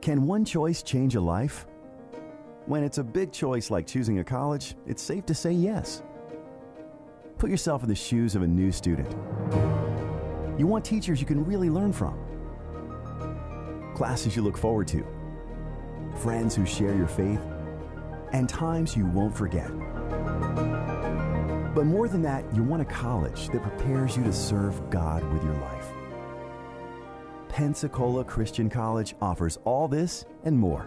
Can one choice change a life? When it's a big choice like choosing a college, it's safe to say yes. Put yourself in the shoes of a new student. You want teachers you can really learn from, classes you look forward to, friends who share your faith, and times you won't forget. But more than that, you want a college that prepares you to serve God with your life. Pensacola Christian College offers all this and more.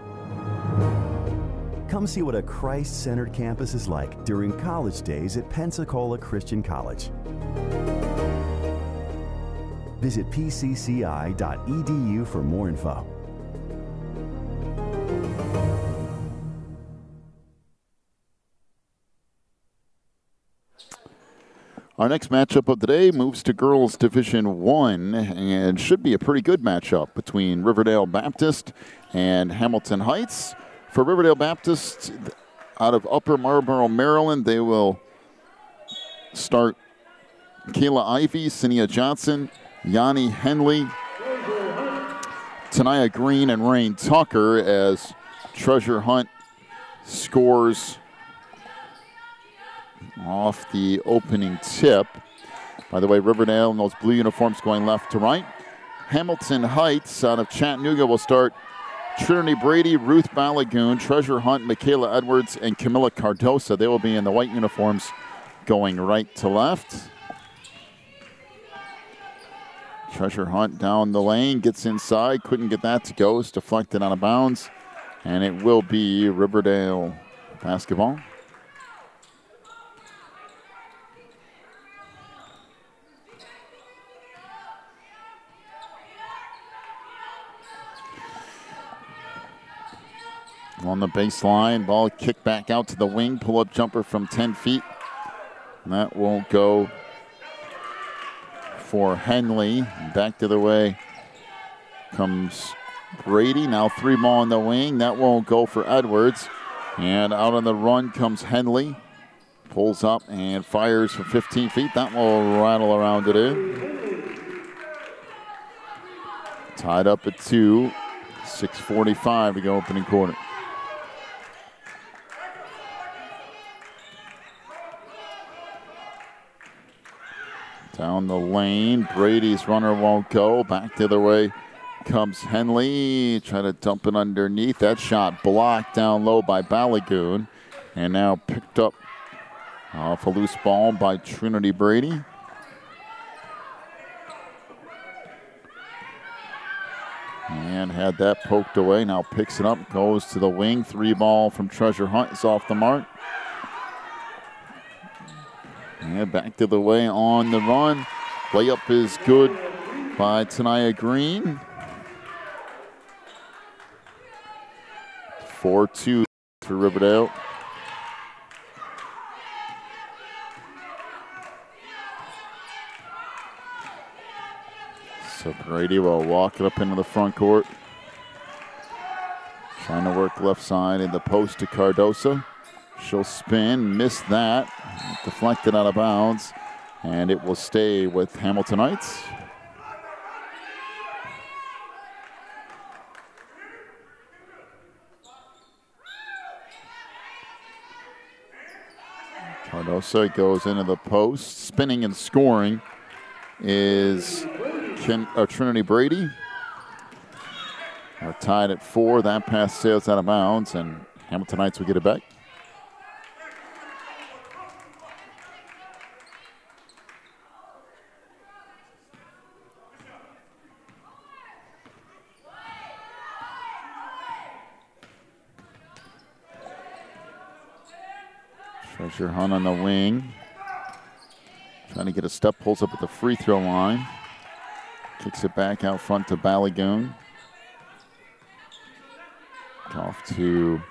Come see what a Christ-centered campus is like during college days at Pensacola Christian College. Visit pcci.edu for more info. Our next matchup of the day moves to Girls Division 1 and should be a pretty good matchup between Riverdale Baptist and Hamilton Heights. For Riverdale Baptist, out of Upper Marlboro, Maryland, they will start Kayla Ivey, Cinia Johnson, Yanni Henley, Tanaya Green, and Rain Tucker as Treasure Hunt scores off the opening tip. By the way, Riverdale in those blue uniforms going left to right. Hamilton Heights out of Chattanooga will start Trinity Brady, Ruth Balagoon, Treasure Hunt, Michaela Edwards, and Camilla Cardosa. They will be in the white uniforms going right to left. Treasure Hunt down the lane, gets inside, couldn't get that to go. It's deflected out of bounds, and it will be Riverdale basketball. On the baseline, ball kicked back out to the wing, pull-up jumper from 10 feet. And that won't go for Henley. Back the other way comes Brady. Now 3-ball on the wing. That won't go for Edwards. And out on the run comes Henley. Pulls up and fires from 15 feet. That will rattle around it in. Tied up at 2. 6:45 to go opening quarter. Down the lane, Brady's runner won't go. Back the other way comes Henley. Try to dump it underneath. That shot blocked down low by Balagoon. And now picked up off a loose ball by Trinity Brady. And had that poked away. Now picks it up, goes to the wing. 3-ball from Treasure Hunt is off the mark. And back the other way on the run. Layup is good by Tanaya Green. 4-2 for Riverdale. So Brady will walk it up into the front court. Trying to work left side in the post to Cardosa. She'll spin, miss that, deflected out of bounds, and it will stay with Hamilton Heights. Cardosa goes into the post. Spinning and scoring is Trinity Brady. We're tied at 4. That pass sails out of bounds, and Hamilton Heights will get it back. Treasure Hunt on the wing. Trying to get a step, pulls up at the free throw line. Kicks it back out front to Balagoon. Off to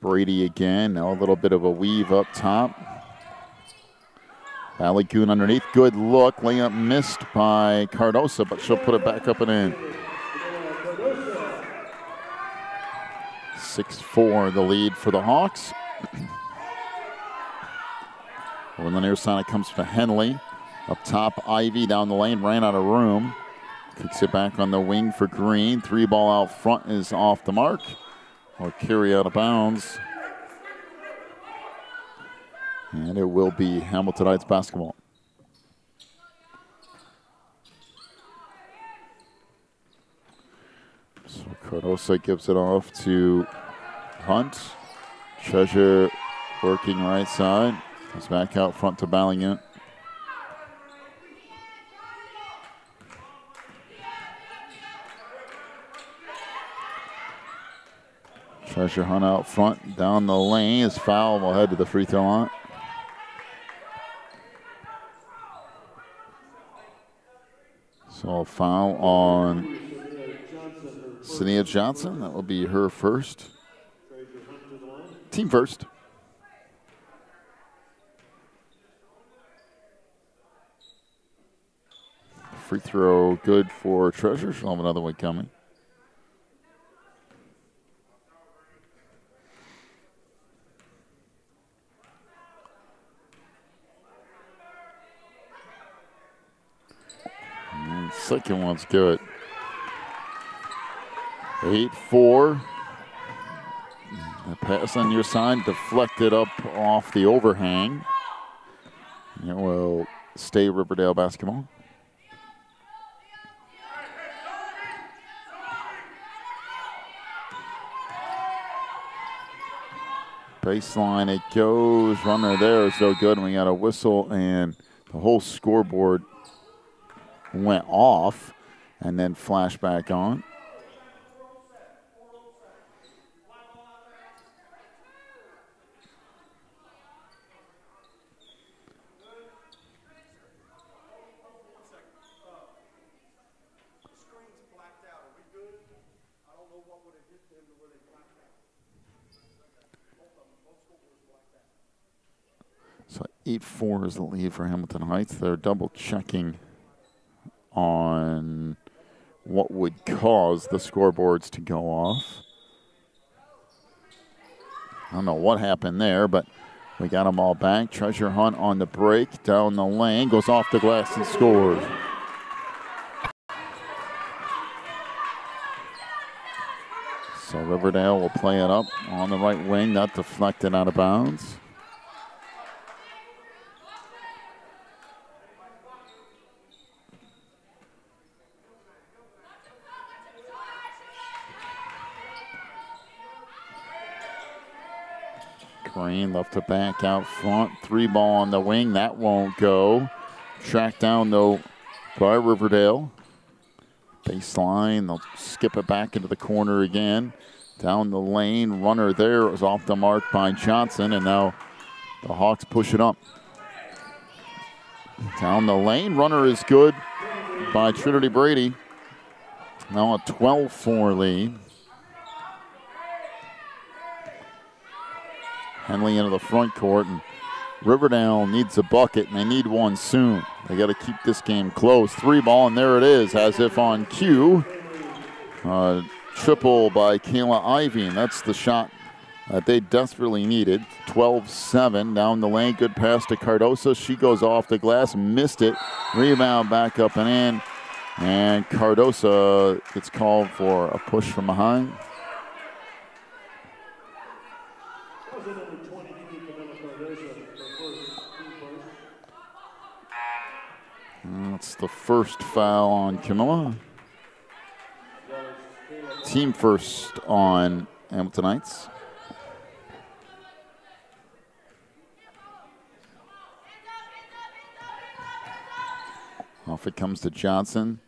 Brady again. Now a little bit of a weave up top. Balagoon underneath. Good look. Layup missed by Cardosa, but she'll put it back up and in. 6-4 the lead for the Hawks. Over on the near side, it comes for Henley. Up top, Ivy down the lane, ran out of room. Kicks it back on the wing for Green. 3-ball out front is off the mark. Or carry out of bounds. And it will be Hamilton Heights basketball. So Cardosa gives it off to Hunt. Treasure working right side. Comes back out front to Ballinger. Treasure Hunt out front, down the lane is fouled. Will head to the free throw line. So a foul on Sania Johnson. That will be her first. Team first. Free throw good for Treasure. She'll have another one coming. Second one's good. 8-4. The pass on your side deflected up off the overhang. It will stay Riverdale basketball. Baseline it goes. Runner there is no good. And we got a whistle and the whole scoreboard went off and then flashed back on. So 8-4 is the lead for Hamilton Heights. They're double checking on what would cause the scoreboards to go off. I don't know what happened there, but we got them all back. Treasure Hunt on the break, down the lane, goes off the glass and scores. So Riverdale will play it up on the right wing, not deflected out of bounds. Green left to back out front. 3-ball on the wing. That won't go. Tracked down, though, by Riverdale. Baseline. They'll skip it back into the corner again. Down the lane. Runner there is off the mark by Johnson. And now the Hawks push it up. Down the lane. Runner is good by Trinity Brady. Now a 12-4 lead. Henley into the front court, and Riverdale needs a bucket, and they need one soon. They got to keep this game close. 3-ball, and there it is, as if on cue. Triple by Kayla Ivy, and that's the shot that they desperately needed. 12-7 down the lane. Good pass to Cardosa. She goes off the glass, missed it. Rebound back up and in, and Cardosa gets called for a push from behind. That's the first foul on Camilla. Team first on Hamilton Heights. Off it comes to Johnson.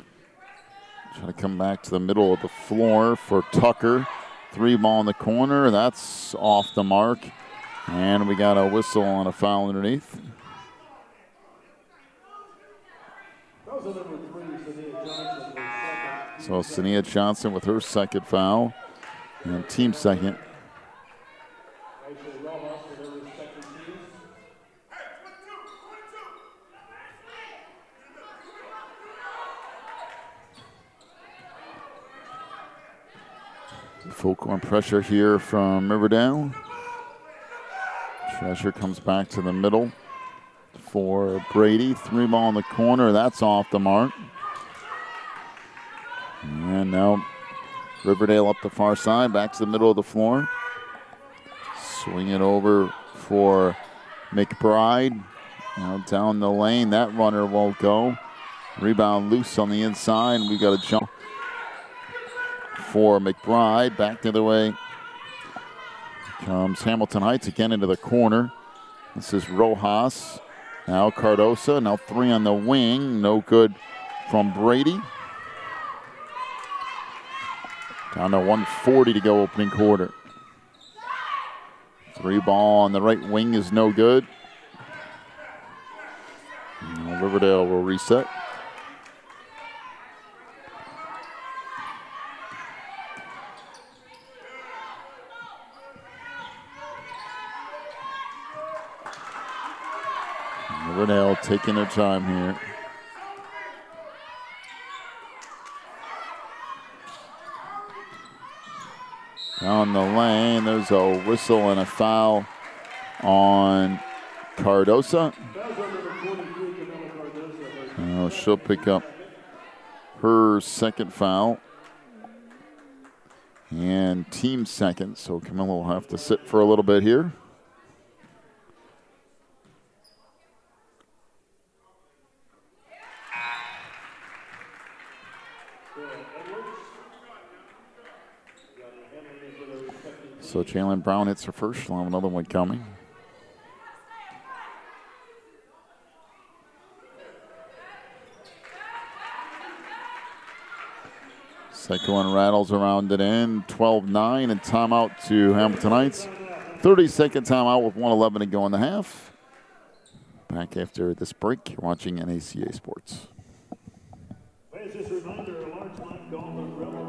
Trying to come back to the middle of the floor for Tucker. 3-ball in the corner. That's off the mark. And we got a whistle and a foul underneath. So Sania Johnson with her second foul, and team second. Full court pressure here from Riverdale. Treasure comes back to the middle for Brady. 3-ball in the corner. That's off the mark. Riverdale up the far side, back to the middle of the floor. Swing it over for McBride. Now down the lane, that runner won't go. Rebound loose on the inside. We got a jump for McBride. Back the other way comes Hamilton Heights again into the corner. This is Rojas. Now Cardosa. Now 3 on the wing. No good from Brady. Down to 1:40 to go opening quarter. 3 ball on the right wing is no good. Now Riverdale will reset. Riverdale taking their time here. Down the lane, there's a whistle and a foul on Cardosa. She'll pick up her second foul and team second, so Camilla will have to sit for a little bit here. So Jalen Brown hits her first. She'll have another one coming. Second one rattles around it in. 12-9 and timeout to Hamilton Heights. 30-second timeout with 1:11 to go in the half. Back after this break, you're watching NACA Sports. Just a reminder, a large line golf umbrella.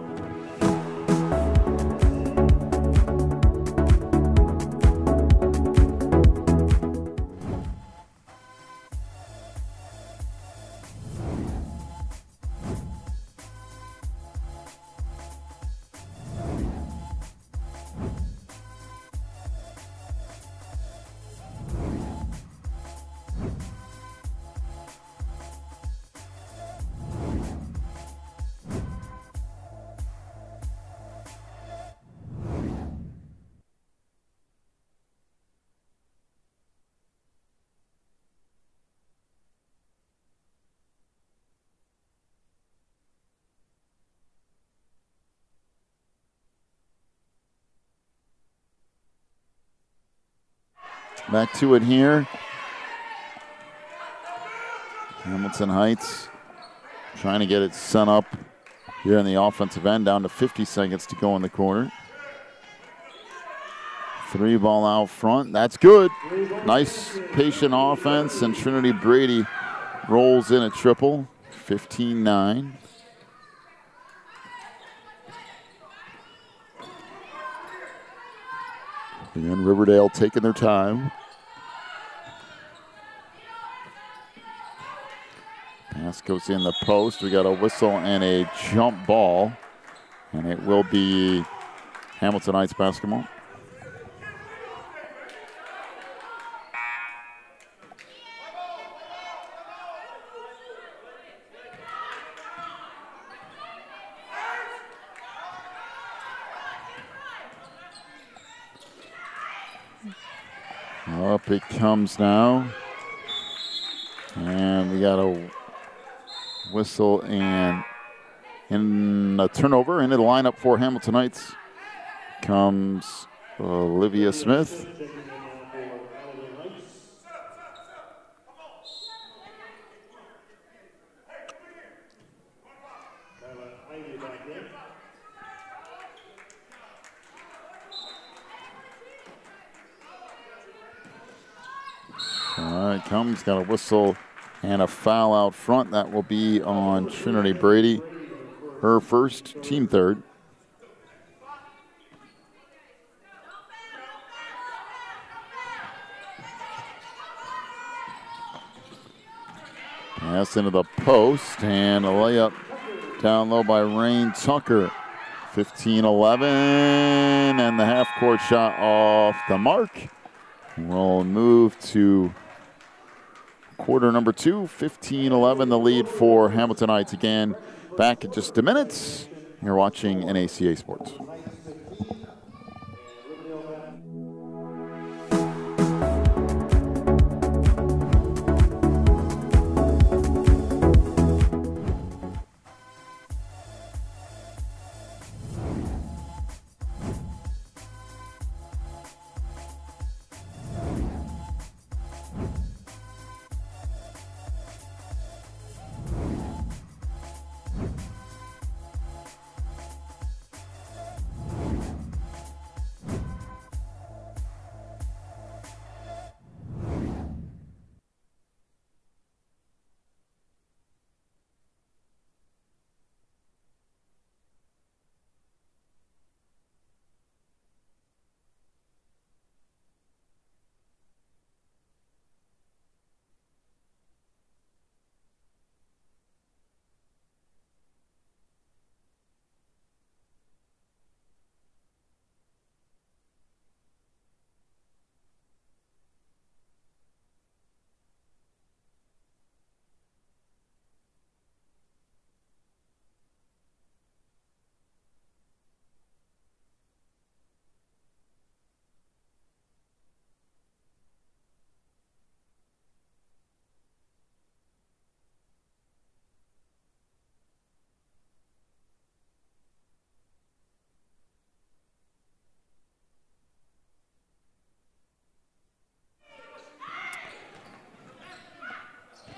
Back to it here. Hamilton Heights trying to get it set up here in the offensive end. Down to 50 seconds to go in the quarter. 3 ball out front. That's good. Nice patient offense, and Trinity Brady rolls in a triple. 15-9. And Riverdale taking their time. Pass goes in the post. We got a whistle and a jump ball. And it will be Hamilton Heights basketball. Up it comes now. And we got a whistle and in a turnover. Into the lineup for Hamilton Heights comes Olivia Smith. All right, comes, got a whistle and a foul out front. That will be on Trinity Brady. Her first, team third. Pass into the post and a layup down low by Rain Tucker. 15-11 and the half-court shot off the mark. We'll move to quarter number 2, 15-11, the lead for Hamilton Heights. Again, back in just a minute You're watching NACA Sports.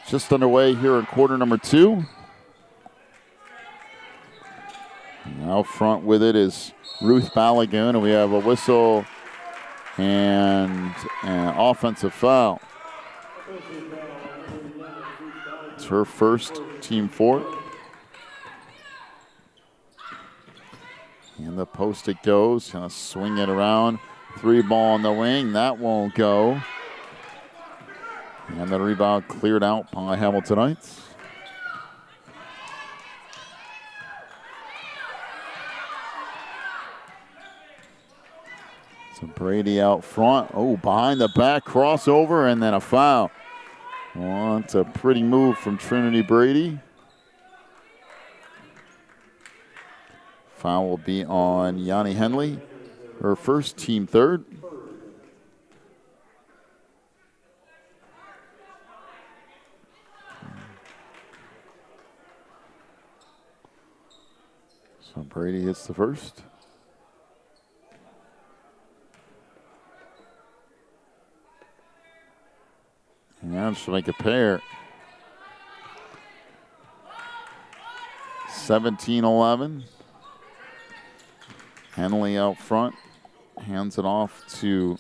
Just underway here in quarter number 2. And out front with it is Ruth Balagoon, and we have a whistle and an offensive foul. It's her first, team 4. And the post it goes, gonna swing it around. 3 ball on the wing, that won't go. And the rebound cleared out by Hamiltonites. So Brady out front. Oh, behind the back crossover and then a foul. Well, that's a pretty move from Trinity Brady. Foul will be on Yanni Henley, her first, team 3rd. So Brady hits the first. And she'll make a pair. 17-11. Henley out front. Hands it off to,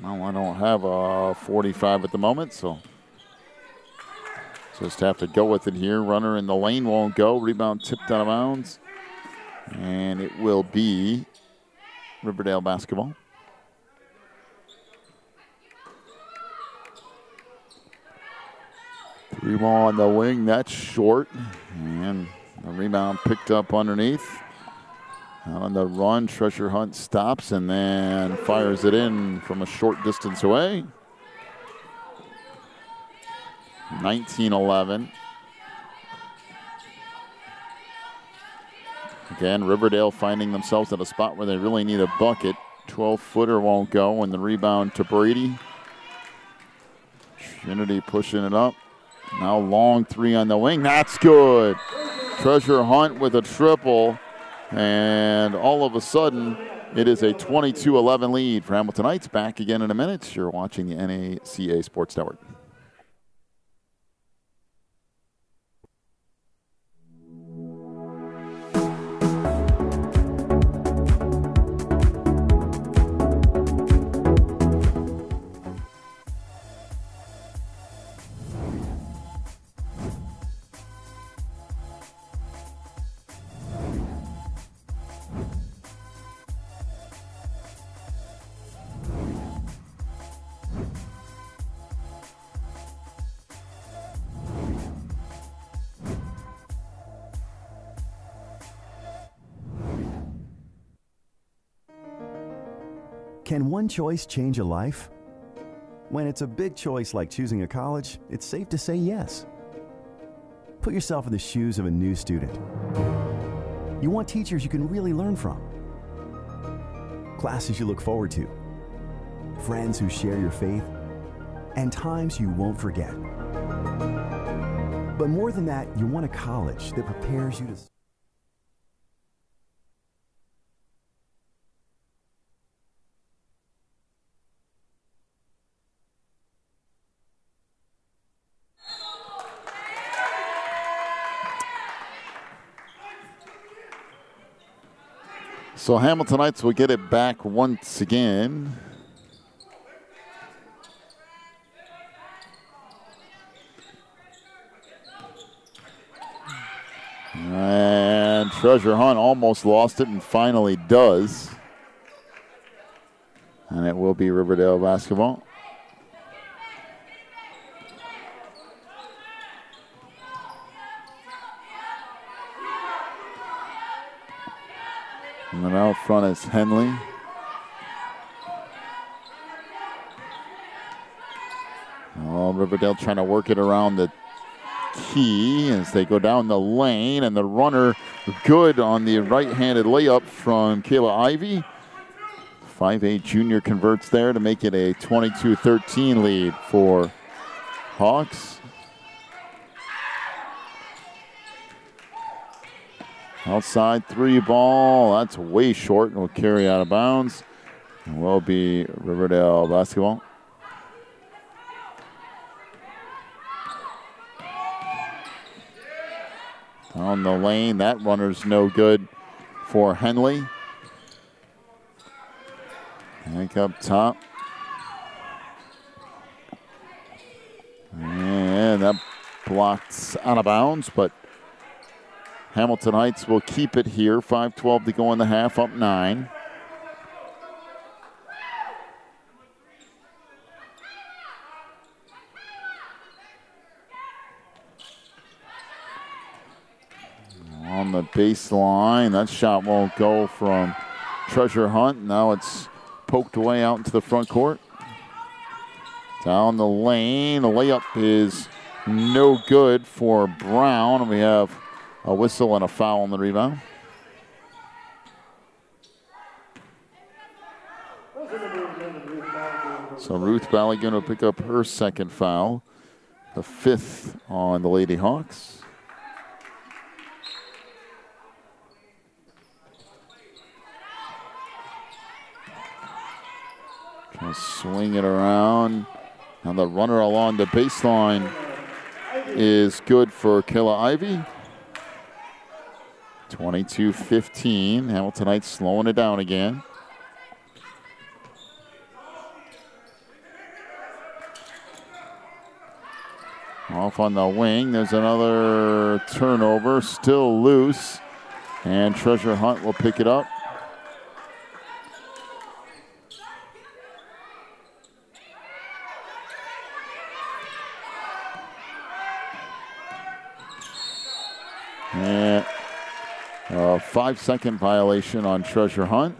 well, I don't have a 45 at the moment, so just have to go with it here. Runner in the lane won't go. Rebound tipped out of bounds. And it will be Riverdale basketball. Three ball on the wing, that's short. And the rebound picked up underneath. Out on the run, Treasure Hunt stops and then fires it in from a short distance away. 19-11. Again, Riverdale finding themselves at a spot where they really need a bucket. 12-footer won't go, and the rebound to Brady. Trinity pushing it up. Now long 3 on the wing. That's good. Treasure Hunt with a triple. And all of a sudden, it is a 22-11 lead for Hamiltonites. Back again in a minute. You're watching the NACA Sports Network. Can one choice change a life? When it's a big choice like choosing a college, it's safe to say yes. Put yourself in the shoes of a new student. You want teachers you can really learn from, classes you look forward to, friends who share your faith, and times you won't forget. But more than that, you want a college that prepares you to... So Hamiltonites will get it back once again. And Treasure Hunt almost lost it and finally does. And it will be Riverdale basketball. And then out front is Henley. Oh, Riverdale trying to work it around the key as they go down the lane. And the runner good on the right-handed layup from Kayla Ivey. 5'8" junior converts there to make it a 22-13 lead for Hawks. Outside three ball, that's way short and will carry out of bounds. And will be Riverdale basketball. Down the lane, that runner's no good for Henley. Hank up top. And that blocked out of bounds, but Hamilton Heights will keep it here. 5:12 to go in the half, up 9. On the baseline, that shot won't go from Treasure Hunt. Now it's poked away out into the front court. Down the lane, the layup is no good for Brown. We have a whistle and a foul on the rebound. So Ruth Ballaghan will pick up her second foul, the 5th on the Lady Hawks. Trying to swing it around. Now the runner along the baseline is good for Kayla Ivey. 22-15. Hamiltonite slowing it down again. Off on the wing. There's another turnover. Still loose. And Treasure Hunt will pick it up. And a 5-second violation on Treasure Hunt.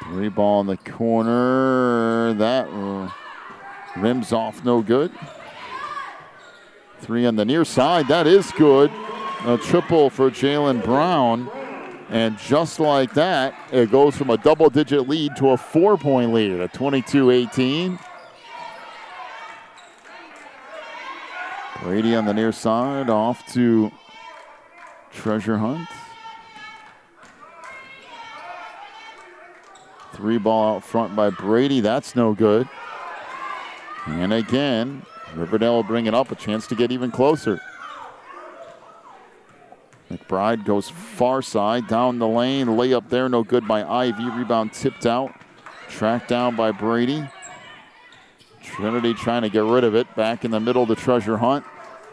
Three ball in the corner. That rims off, no good. Three on the near side. That is good. A triple for Jalen Brown. And just like that, it goes from a double-digit lead to a 4-point lead at 22-18. Brady on the near side, off to Treasure Hunt. Three ball out front by Brady. That's no good. And again, Riverdale will bring it up, a chance to get even closer. McBride goes far side, down the lane, layup there, no good by Ivy. Rebound tipped out, tracked down by Brady. Trinity trying to get rid of it, back in the middle to Treasure Hunt.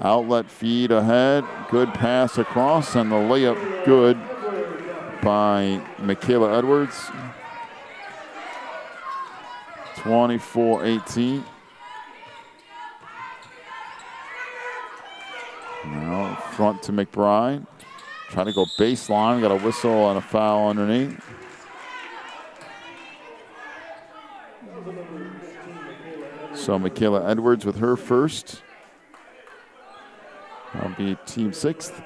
Outlet feed ahead, good pass across, and the layup good by Michaela Edwards. 24-18. Now front to McBride. Trying to go baseline. Got a whistle and a foul underneath. So Michaela Edwards with her first. That'll be team sixth.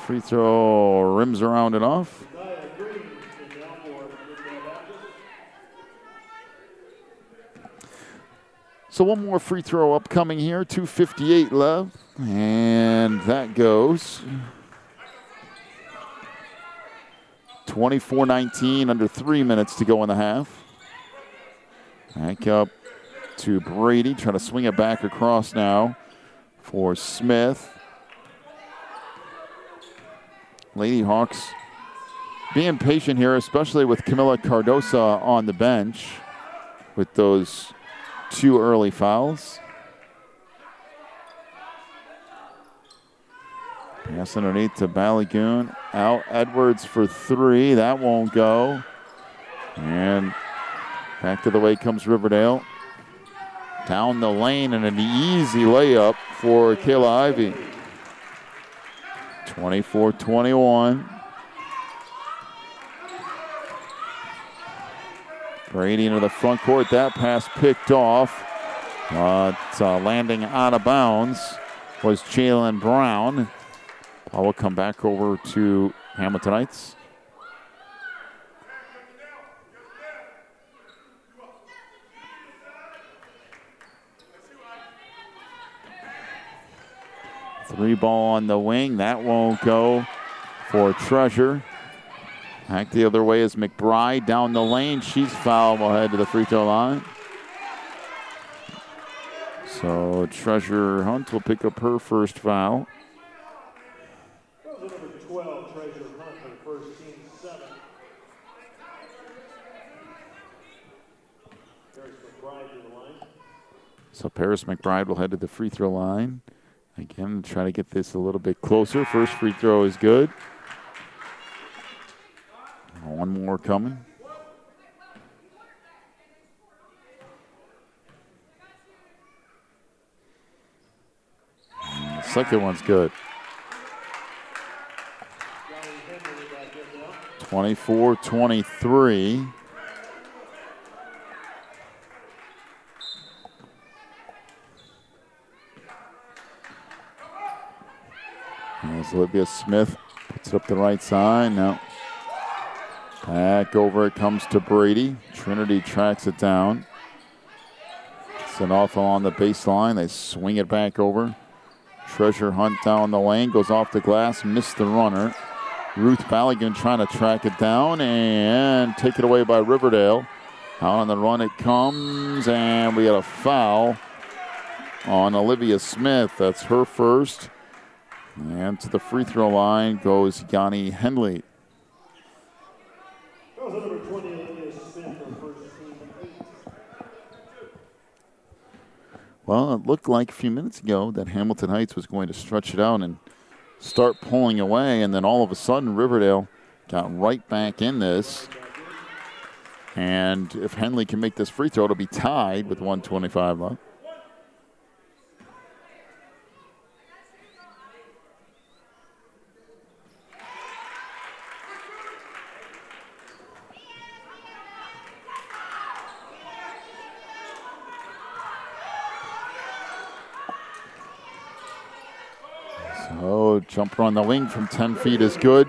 Free throw rims around and off. So one more free throw upcoming here, 2:58 left, and that goes. 24-19, under 3 minutes to go in the half. Back up to Brady, trying to swing it back across now for Smith. Lady Hawks being patient here, especially with Camila Cardosa on the bench with those 2 early fouls. Pass underneath to Balagoon. Out Edwards for 3. That won't go. And back to the way comes Riverdale. Down the lane and an easy layup for Kayla Ivey. 24-21. Brady into the front court. That pass picked off. Landing out of bounds was Jalen Brown. Ball will come back over to Hamiltonites. Three ball on the wing. That won't go for Treasure. Back the other way is McBride down the lane. She's fouled. We'll head to the free throw line. So Treasure Hunt will pick up her first foul. Number 12, Treasure Hunt for the first team, 7. Paris McBride to the line. So Paris McBride will head to the free throw line. Again, try to get this a little bit closer. First free throw is good. One more coming. And the second one's good. 24-23. As Olivia Smith puts it up the right side. Now back over it comes to Brady. Trinity tracks it down. Sent off along the baseline. They swing it back over. Treasure Hunt down the lane. Goes off the glass. Missed the runner. Ruth Balagoon trying to track it down and take it away by Riverdale. Out on the run it comes, and we got a foul on Olivia Smith. That's her first. And to the free throw line goes Yanni Henley. That was number 20, Olivia Smith for first team, 8. Well, it looked like a few minutes ago that Hamilton Heights was going to stretch it out and start pulling away, and then all of a sudden Riverdale got right back in this. And if Henley can make this free throw, it'll be tied with 1:25 left. So jumper on the wing from 10 feet is good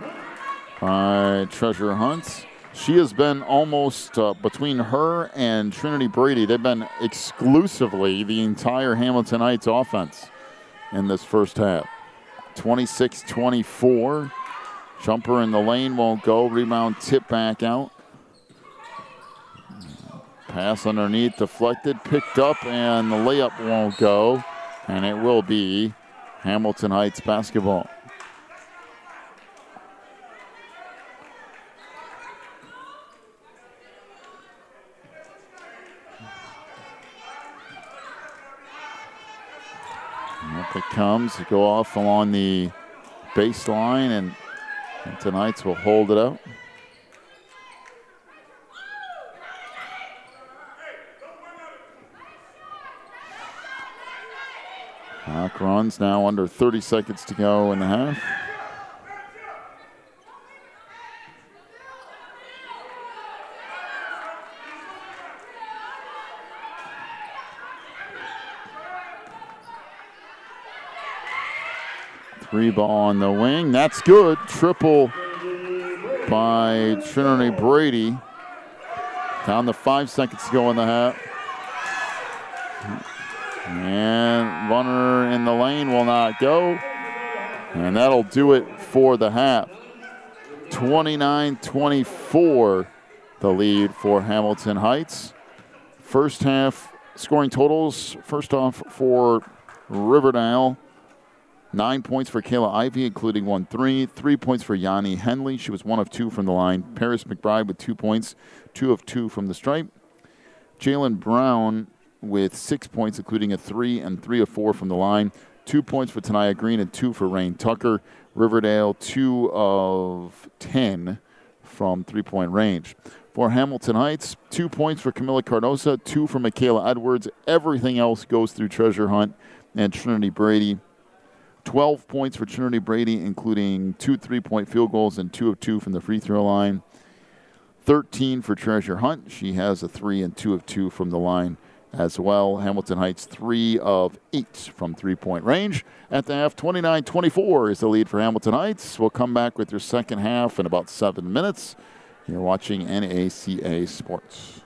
by Treasure Hunt. She has been almost between her and Trinity Brady. They've been exclusively the entire Hamilton Heights offense in this first half. 26-24. Jumper in the lane won't go. Rebound tip back out. Pass underneath, deflected, picked up, and the layup won't go. And it will be Hamilton Heights basketball. And up it comes. Go off along the baseline, and Hamilton Heights will hold it out. Clock runs now under 30 seconds to go in the half. Three ball on the wing. That's good. Triple by Trinity Brady. Down to 5 seconds to go in the half. And runner in the lane will not go. And that'll do it for the half. 29-24, the lead for Hamilton Heights. First half scoring totals. First off for Riverdale. 9 points for Kayla Ivey, including 1-3. 3 points for Yanni Henley. She was 1 of 2 from the line. Paris McBride with 2 points, 2 of 2 from the stripe. Jalen Brown with 6 points, including a 3 and 3 of 4 from the line. 2 points for Tanaya Green and 2 for Rain Tucker. Riverdale, 2 of 10 from three-point range. For Hamilton Heights, 2 points for Camila Cardosa, 2 for Michaela Edwards. Everything else goes through Treasure Hunt and Trinity Brady. 12 points for Trinity Brady, including 2 3-point field goals and 2 of 2 from the free throw line. 13 for Treasure Hunt. She has a 3 and 2 of 2 from the line as well. Hamilton Heights, 3 of 8 from three-point range. At the half, 29-24 is the lead for Hamilton Heights. We'll come back with your second half in about 7 minutes. You're watching NACA Sports.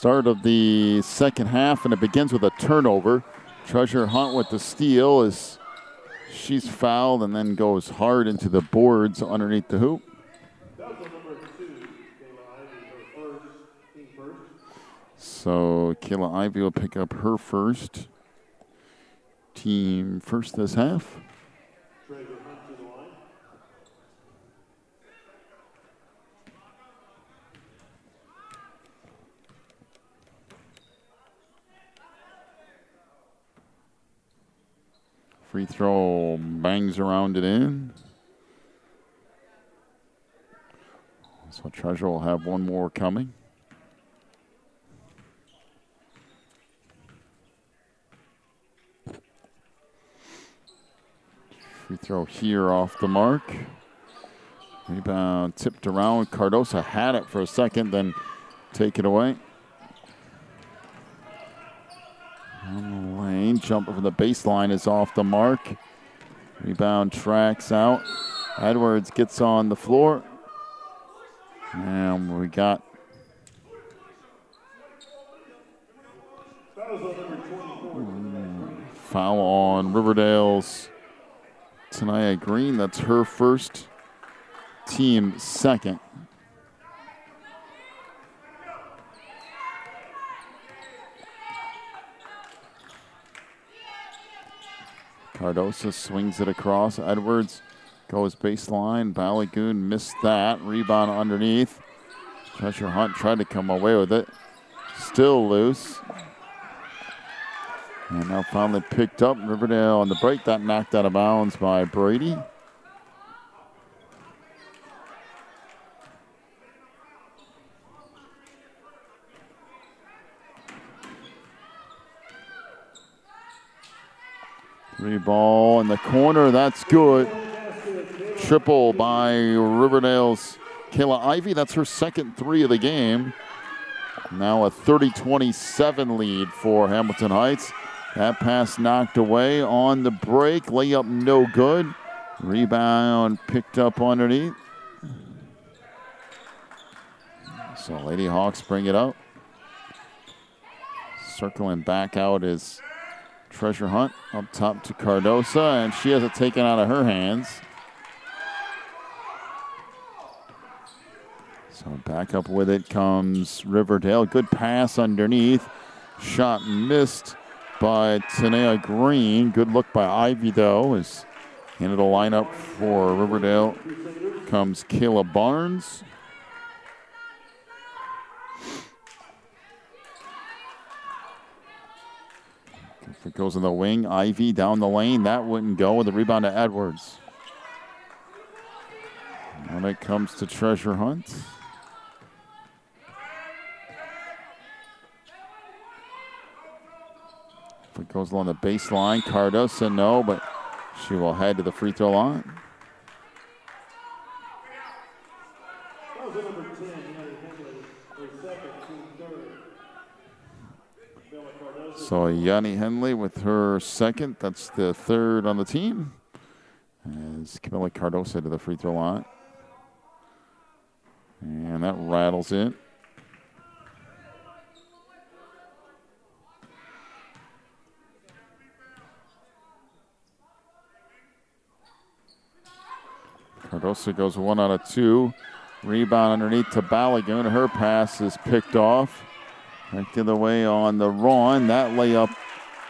Start of the second half, and it begins with a turnover. Treasure Hunt with the steal as she's fouled and then goes hard into the boards underneath the hoop. So Kayla Ivey will pick up her first. Team first this half. Free throw bangs around it in. So Treasure will have one more coming. Free throw here off the mark. Rebound tipped around. Cardosa had it for a second, then take it away. On the lane, jumper from the baseline is off the mark. Rebound tracks out. Edwards gets on the floor. And we got foul on Riverdale's Tanaya Green. That's her first, team second. Cardosa swings it across. Edwards goes baseline. Balagoon missed that. Rebound underneath. Treasure Hunt tried to come away with it. Still loose. And now finally picked up. Riverdale on the break. That knocked out of bounds by Brady. Three ball in the corner. That's good. Triple by Riverdale's Kayla Ivey. That's her second three of the game. Now a 30-27 lead for Hamilton Heights. That pass knocked away on the break. Layup no good. Rebound picked up underneath. So Lady Hawks bring it up. Circling back out is Treasure Hunt up top to Cardosa, and she has it taken out of her hands. So back up with it comes Riverdale. Good pass underneath. Shot missed by Tanea Green. Good look by Ivy, though, as into the lineup for Riverdale comes Kayla Barnes. If it goes in the wing, Ivy down the lane. That wouldn't go with the rebound to Edwards. When it comes to Treasure Hunt. If it goes along the baseline, Cardosa, no, but she will head to the free throw line. So Yanni Henley with her second. That's the third on the team. As Camila Cardosa to the free throw line. And that rattles in. Cardosa goes 1 out of 2. Rebound underneath to Balagoon. Her pass is picked off. Back the other way on the run. That layup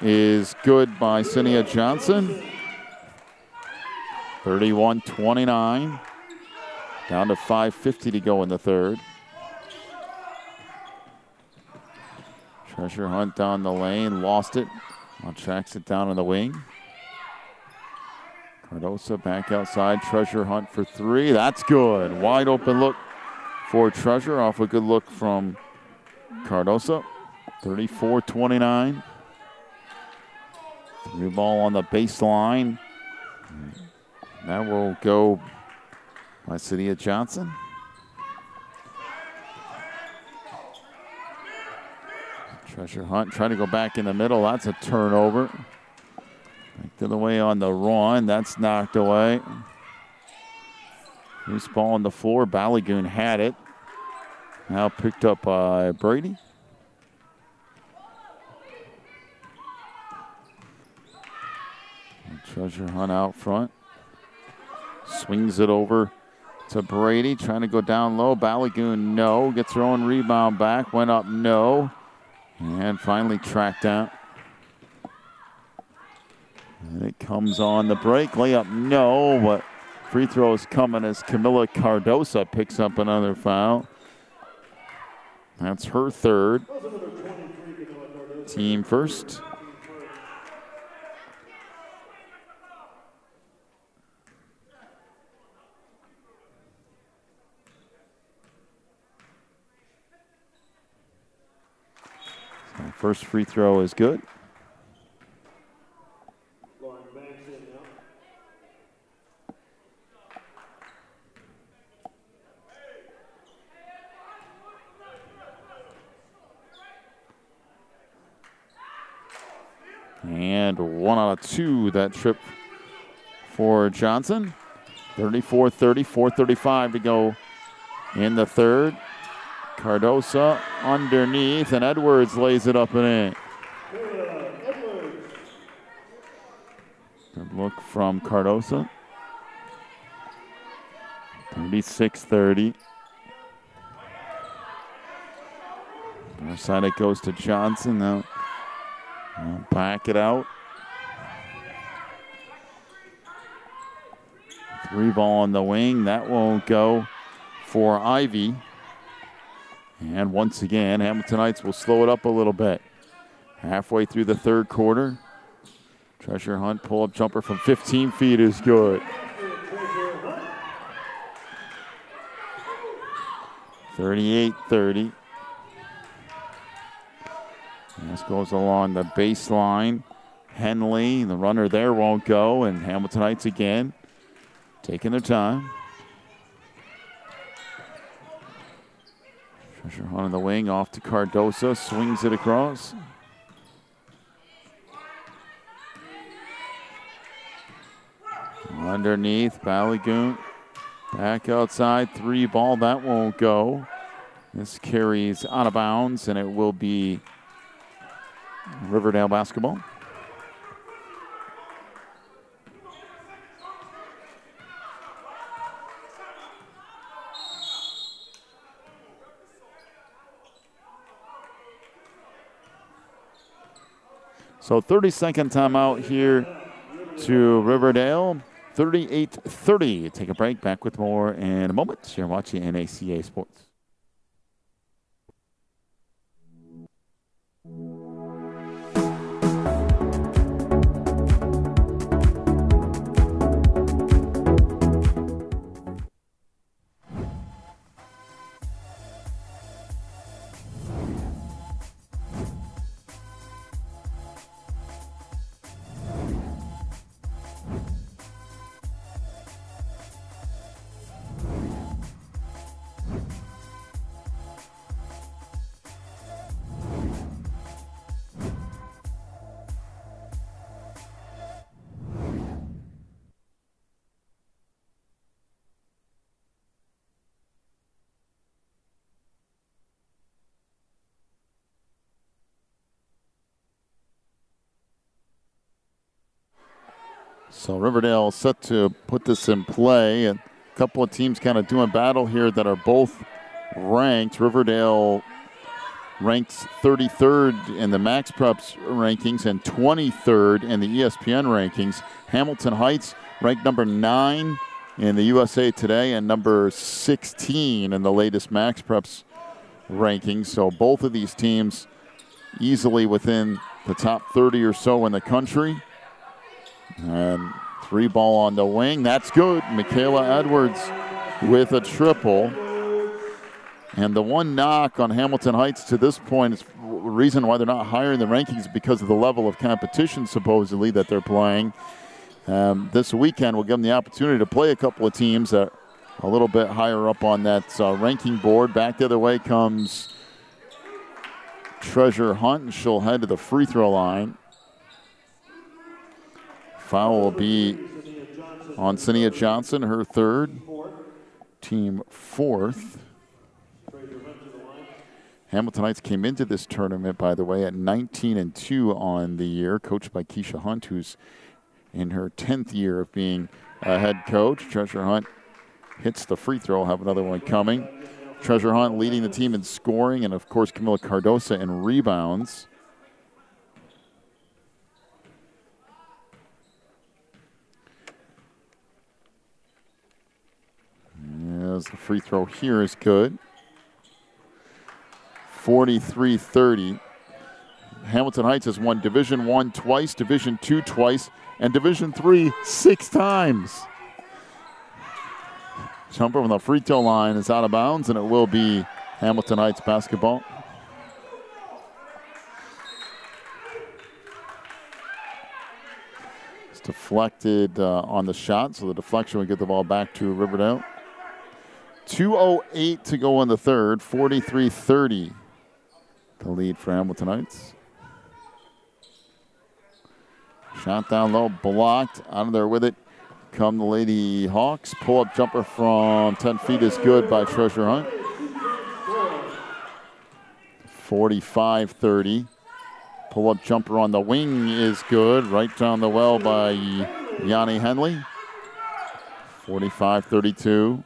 is good by Cinia Johnson. 31-29. Down to 5:50 to go in the third. Treasure Hunt down the lane. Lost it. Tracks it down in the wing. Cardosa back outside. Treasure Hunt for three. That's good. Wide open look for Treasure off a good look from Cardosa. 34-29. Three ball on the baseline. That will go by Cinia Johnson. Treasure Hunt trying to go back in the middle. That's a turnover. Back to the way on the run. That's knocked away. Loose ball on the floor. Balagoon had it. Now picked up by Brady. Treasure Hunt out front. Swings it over to Brady, trying to go down low. Balagoon, no. Gets her own rebound back. Went up, no. And finally tracked out. And it comes on the break. Layup, no. But free throw is coming as Camila Cardosa picks up another foul. That's her third. Team first. So first free throw is good. And 1 out of 2, that trip for Johnson. 34-30, 4:35 to go in the third. Cardosa underneath, and Edwards lays it up and in. Good look from Cardosa. 36-30. Other side it goes to Johnson now. Back it out. 3 ball on the wing. That won't go for Ivy. And once again, Hamiltonites will slow it up a little bit. Halfway through the third quarter. Treasure Hunt pull-up jumper from 15 feet is good. 38-30. This goes along the baseline. Henley, the runner there, won't go. And Hamiltonites again taking their time. Treasure Hunt on the wing, off to Cardosa. Swings it across. Underneath, Balagoon. Back outside, 3 ball. That won't go. This carries out of bounds, and it will be Riverdale basketball. So 30-second timeout here to Riverdale. 38-30. Take a break. Back with more in a moment. You're watching NACA Sports. So Riverdale set to put this in play. And a couple of teams kind of doing battle here that are both ranked. Riverdale ranks 33rd in the Max Preps rankings and 23rd in the ESPN rankings. Hamilton Heights ranked number 9 in the USA Today and number 16 in the latest Max Preps rankings. So both of these teams easily within the top 30 or so in the country. And 3 ball on the wing. That's good. Michaela Edwards with a triple. And the one knock on Hamilton Heights to this point is the reason why they're not higher in the rankings because of the level of competition supposedly that they're playing. This weekend will give them the opportunity to play a couple of teams that are a little bit higher up on that ranking board. Back the other way comes Treasure Hunt, and she'll head to the free throw line. Foul will be on Sania Johnson, her third, team fourth. Hamiltonites came into this tournament, by the way, at 19-2 on the year, coached by Keisha Hunt, who's in her 10th year of being a head coach. Treasure Hunt hits the free throw. Have another one coming. Treasure Hunt leading the team in scoring, and of course Camila Cardosa in rebounds. As the free throw here is good. 43-30. Hamilton Heights has won Division I twice, Division II twice, and Division III 6 times. Jumper from the free throw line is out of bounds, and it will be Hamilton Heights basketball. It's deflected on the shot, so the deflection will get the ball back to Riverdale. 2:08 to go in the third, 43-30. The lead for Hamilton Heights. Shot down low, blocked. Out of there with it come the Lady Hawks. Pull-up jumper from 10 feet is good by Treasure Hunt. 45-30. Pull-up jumper on the wing is good. Right down the well by Yanni Henley. 45-32.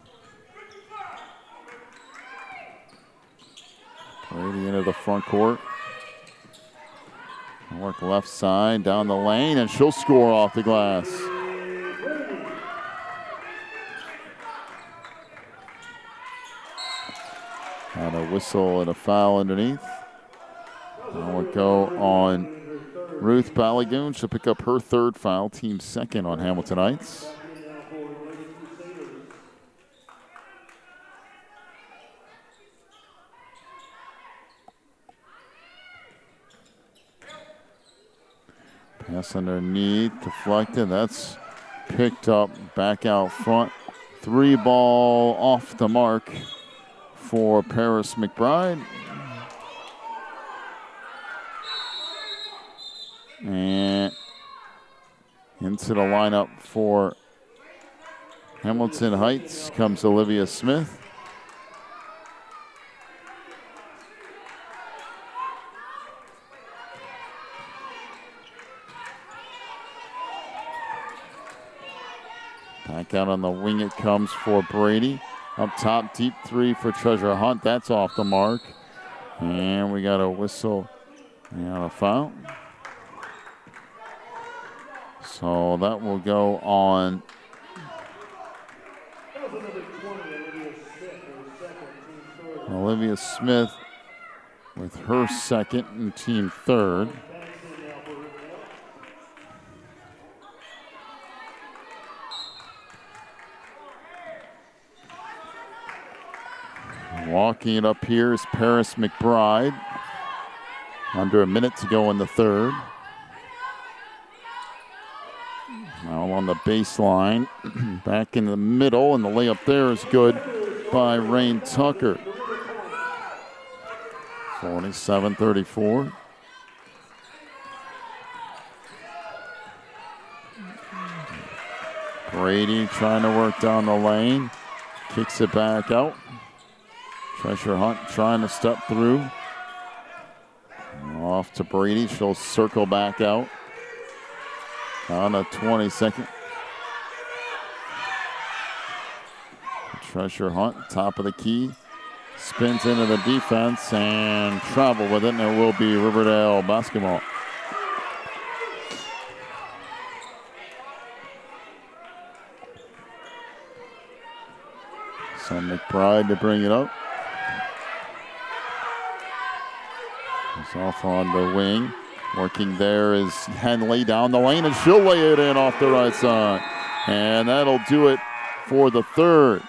Brady into the front court. Work left side, down the lane, and she'll score off the glass. Got a whistle and a foul underneath. Now we'll go on Ruth Balagoon. She'll pick up her third foul, team second on Hamilton Heights. Pass underneath, deflected. That's picked up back out front. 3 ball off the mark for Paris McBride. And into the lineup for Hamilton Heights comes Olivia Smith. Back out on the wing it comes for Brady. Up top, deep 3 for Treasure Hunt. That's off the mark. And we got a whistle and a foul. So that will go on. Olivia Smith with her second and team third. Walking it up here is Paris McBride. Under a minute to go in the third. Now on the baseline. Back in the middle, and the layup there is good by Rain Tucker. 47-34. Brady trying to work down the lane. Kicks it back out. Treasure Hunt trying to step through. Off to Brady. She'll circle back out. On a 22nd. Treasure Hunt, top of the key. Spins into the defense and travel with it, and it will be Riverdale basketball. So McBride to bring it up. It's off on the wing. Working there is Henley down the lane, and she'll lay it in off the right side. And that'll do it for the third.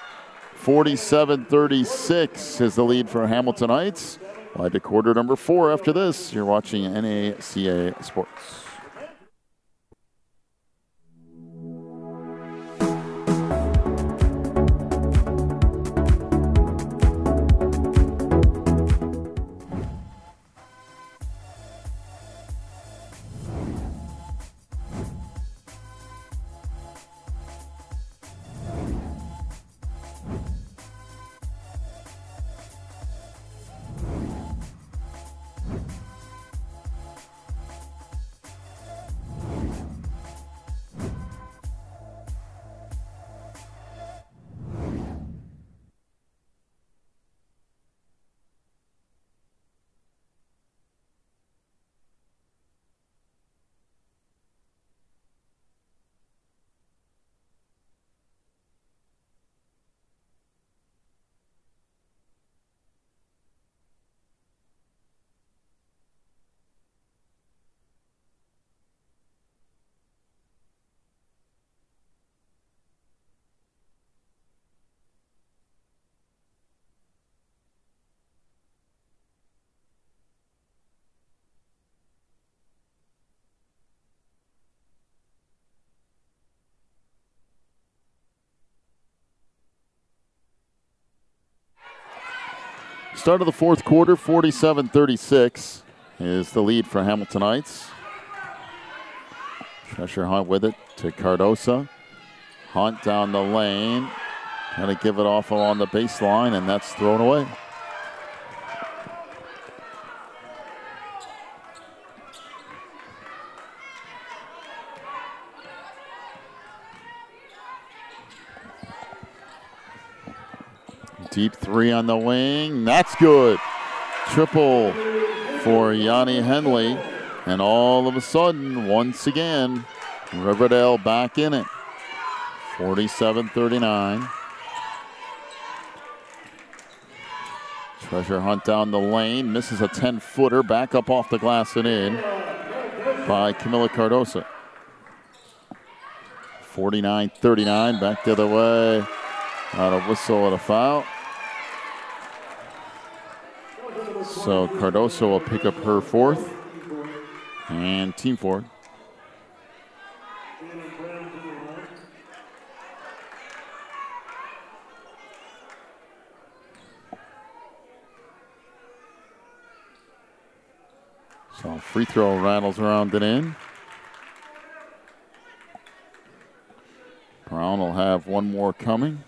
47-36 is the lead for Hamilton Heights. We'll head to quarter number 4 after this. You're watching NACA Sports. Start of the fourth quarter, 47-36 is the lead for Hamilton Heights. Treasure Hunt with it to Cardosa. Hunt down the lane. Going to give it off along the baseline, and that's thrown away. Deep three on the wing. That's good. Triple for Yanni Henley. And all of a sudden, once again, Riverdale back in it. 47-39. Treasure Hunt down the lane. Misses a 10-footer. Back up off the glass and in by Camila Cardosa. 49-39. Back the other way. Not a whistle and a foul. So Cardoso will pick up her fourth. And team four. So free throw rattles around and in. Brown will have one more coming.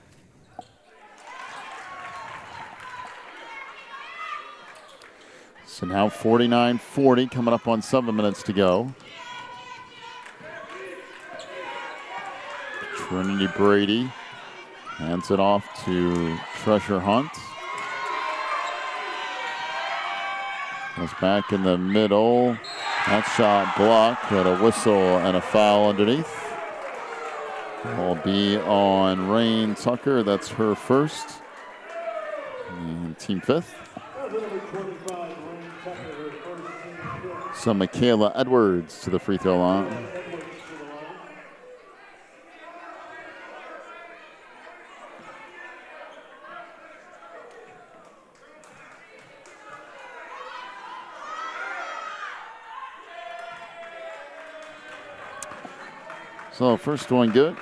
So now 49-40, coming up on 7 minutes to go. Trinity Brady hands it off to Treasure Hunt. Goes back in the middle. That shot blocked, but a whistle and a foul underneath. Will be on Rain Tucker. That's her first. And team fifth. So Michaela Edwards to the free throw line. So first one good.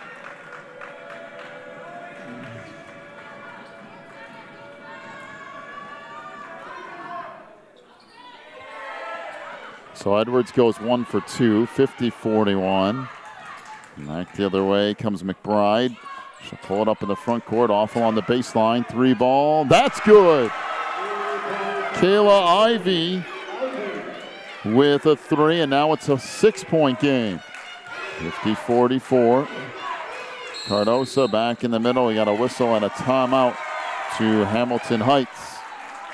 So Edwards goes 1 for 2, 50-41. Back the other way comes McBride. She'll pull it up in the front court, off along the baseline, three ball. That's good. Kayla Ivey with a three, and now it's a 6-point game. 50-44. Cardosa back in the middle. We got a whistle and a timeout to Hamilton Heights.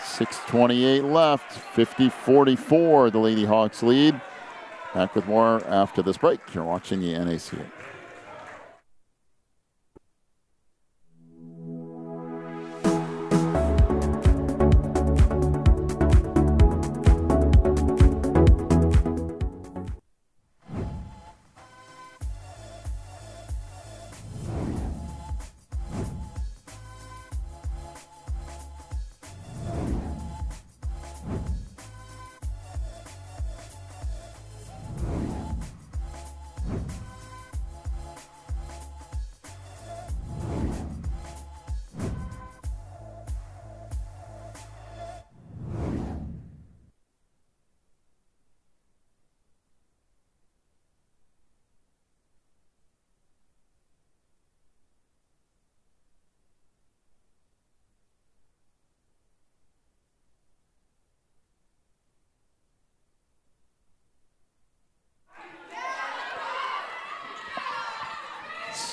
6:28 left. 50-44. The Lady Hawks lead. Back with more after this break. You're watching the NACA.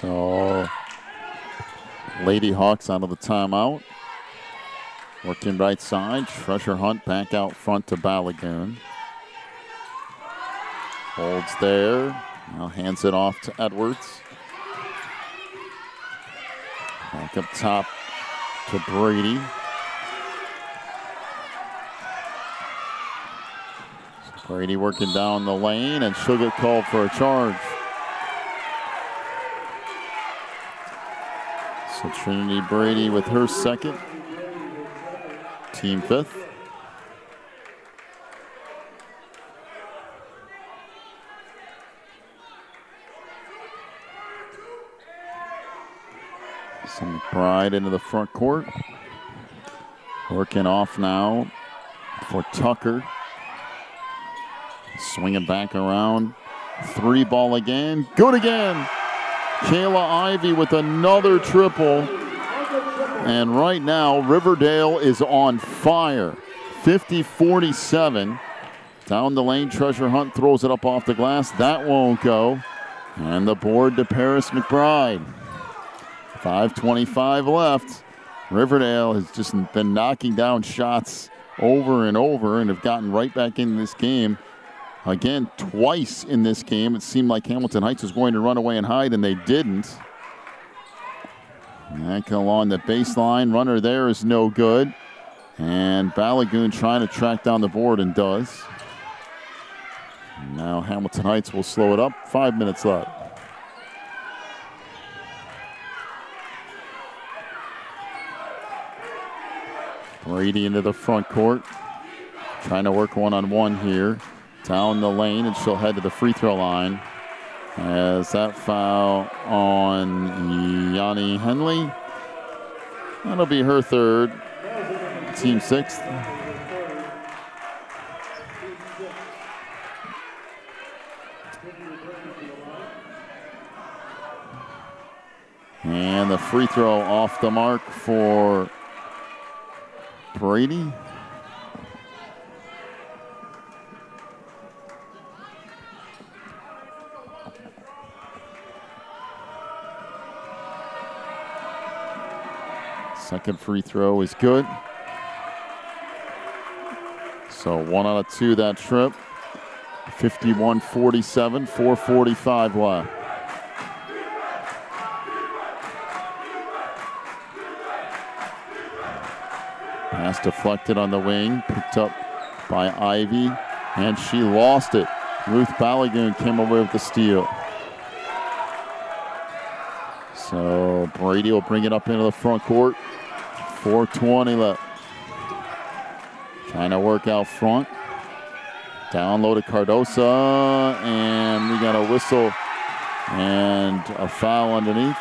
So, Lady Hawks out of the timeout. Working right side. Treasure Hunt back out front to Balagoon. Holds there. Now hands it off to Edwards. Back up top to Brady. So Brady working down the lane, and she'll get called for a charge. So Trinity Brady with her second. Team fifth. So McBride into the front court. Working off now for Tucker. Swinging back around. 3 ball again. Good again. Kayla Ivey with another triple. And right now, Riverdale is on fire. 50-47. Down the lane, Treasure Hunt throws it up off the glass. That won't go. And the board to Paris McBride. 5:25 left. Riverdale has just been knocking down shots over and over and have gotten right back into this game. Again, twice in this game, it seemed like Hamilton Heights was going to run away and hide, and they didn't. NACA along the baseline. Runner there is no good. And Balagoon trying to track down the board and does. Now Hamilton Heights will slow it up. 5 minutes left. Brady into the front court. Trying to work one-on-one here. Down the lane, and she'll head to the free throw line. As that foul on Yanni Henley. That'll be her third. Team sixth. And the free throw off the mark for Brady. Second free throw is good. So 1 out of 2 that trip. 51-47, 4:45 left. Pass deflected on the wing, picked up by Ivy, and she lost it. Ruth Balagoon came away with the steal. So Brady will bring it up into the front court. 4:20 left. Trying to work out front. Down low to Cardosa, and we got a whistle and a foul underneath.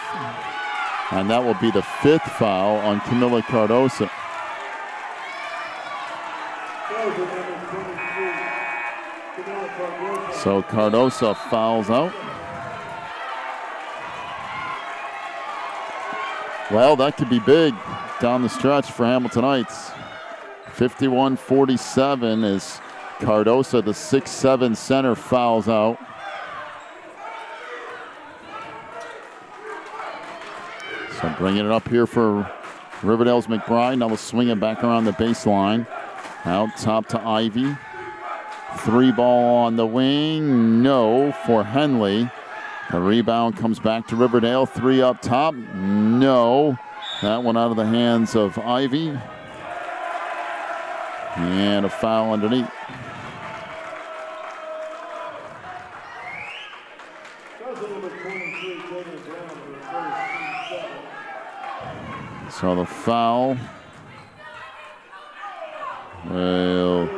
And that will be the 5th foul on Camila Cardosa. So Cardosa fouls out. Well, that could be big down the stretch for Hamilton Heights. 51-47 as Cardosa, the 6'7" center, fouls out. So bringing it up here for Riverdale's McBride. Now we'll swing it back around the baseline. Out top to Ivy. 3 ball on the wing. No for Henley. The rebound comes back to Riverdale. 3 up top. No. That one out of the hands of Ivy. And a foul underneath. So the foul will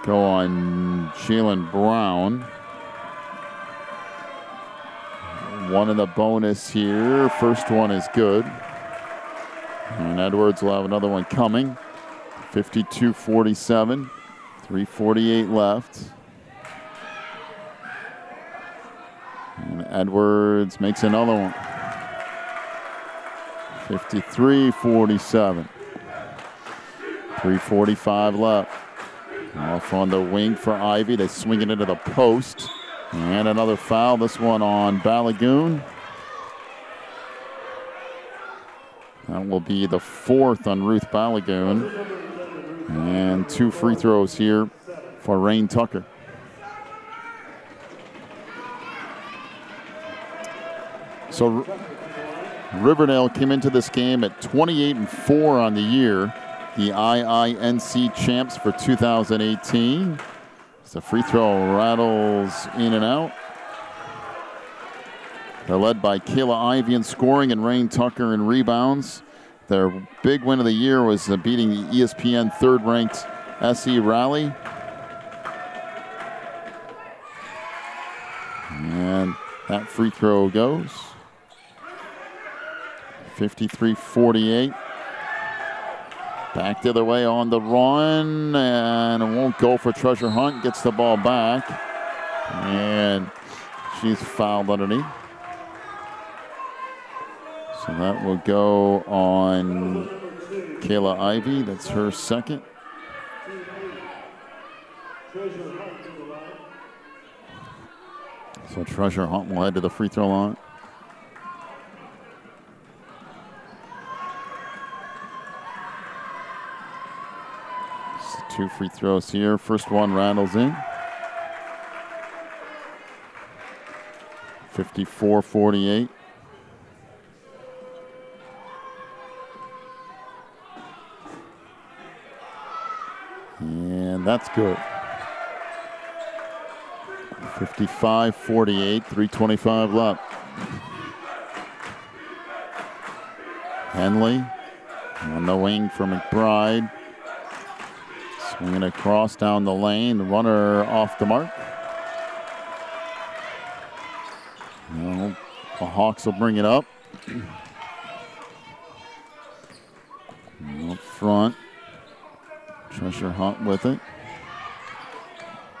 go on Jalen Brown. 1 in the bonus here. First one is good. And Edwards will have another one coming. 52-47. 3:48 left. And Edwards makes another one. 53-47. 3:45 left. Off on the wing for Ivy. They swing it into the post. And another foul. This one on Balagoon. That will be the 4th on Ruth Balagoon. And 2 free throws here for Rain Tucker. So Riverdale came into this game at 28-4 on the year. The IINC champs for 2018. As the free throw rattles in and out. They're led by Kayla Ivy in scoring and Rain Tucker in rebounds. Their big win of the year was beating the ESPN 3rd-ranked SE Raleigh. And that free throw goes. 53-48. Back the other way on the run, and it won't go for Treasure Hunt. Gets the ball back, and she's fouled underneath. So that will go on Kayla Ivey. That's her second. So Treasure Hunt will head to the free throw line. Two free throws here. First one rattles in. 54-48. And that's good. 55-48, 3:25 left. Henley on the wing for McBride. Swinging across down the lane. The runner off the mark. No, the Hawks will bring it up. Up front. Treasure Hunt with it.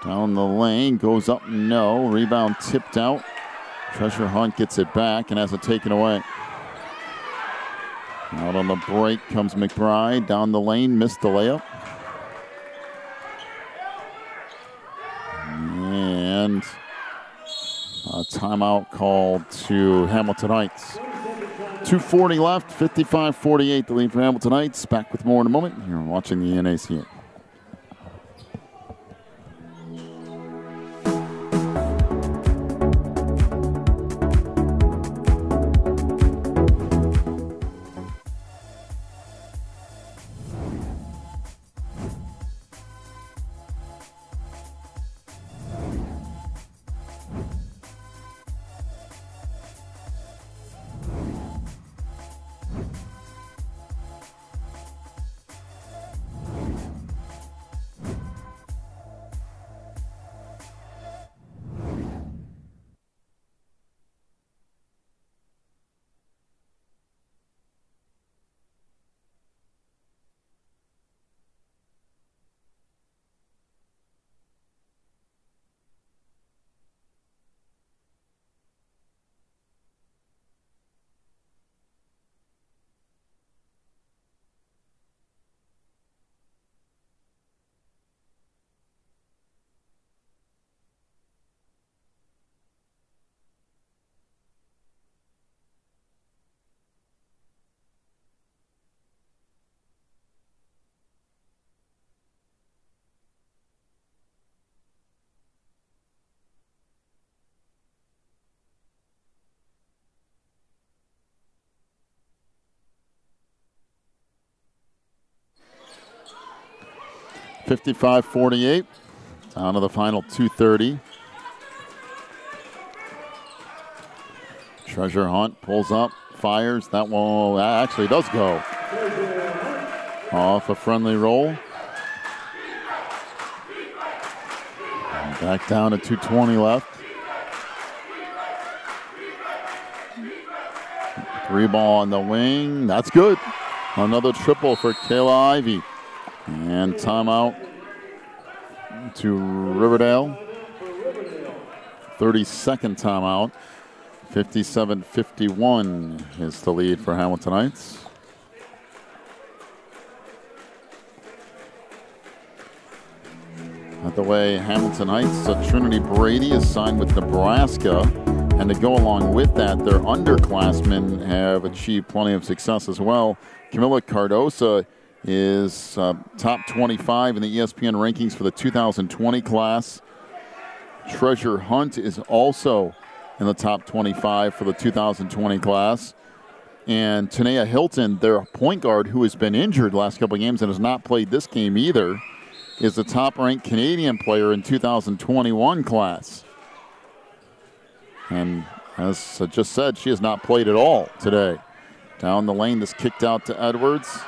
Down the lane, goes up, no. Rebound tipped out. Treasure Hunt gets it back and has it taken away. Out on the break comes McBride. Down the lane, missed the layup. And a timeout called to Hamilton Heights. 2:40 left, 55-48 the lead for Hamilton Heights. Back with more in a moment. You're watching the NACA. $55-48. Down to the final 2:30. Treasure Hunt pulls up, fires. That one actually does go. Off a friendly roll. And back down to 2:20 left. Three ball on the wing. That's good. Another triple for Kayla Ivey. And timeout to Riverdale. 32nd timeout. 57-51 is the lead for Hamilton Heights. By the way, Hamilton Heights, Trinity Brady is signed with Nebraska. And to go along with that, their underclassmen have achieved plenty of success as well. Camila Cardosa is top 25 in the ESPN rankings for the 2020 class. Treasure Hunt is also in the top 25 for the 2020 class. And Tanea Hilton, their point guard, who has been injured the last couple of games and has not played this game either, is the top-ranked Canadian player in 2021 class. And as I just said, she has not played at all today. Down the lane, this kicked out to Edwards.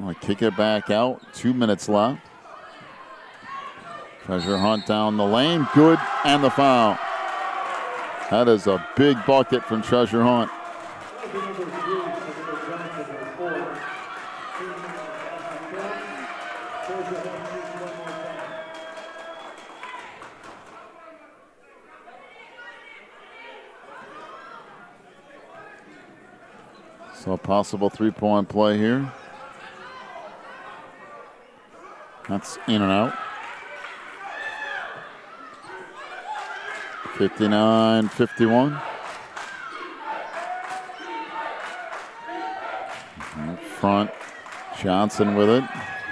I'll kick it back out. 2 minutes left. Treasure Hunt down the lane. Good, and the foul. That is a big bucket from Treasure Hunt. So a possible three-point play here. That's in and out. 59-51. Up front, Johnson with it.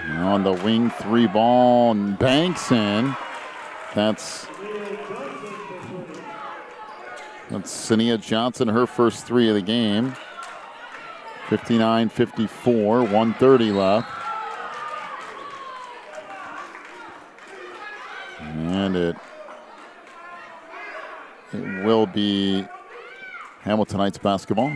On the wing, three ball, and banks in. That's Sania Johnson, her first three of the game. 59-54, 1:30 left. And it will be Hamilton Heights basketball.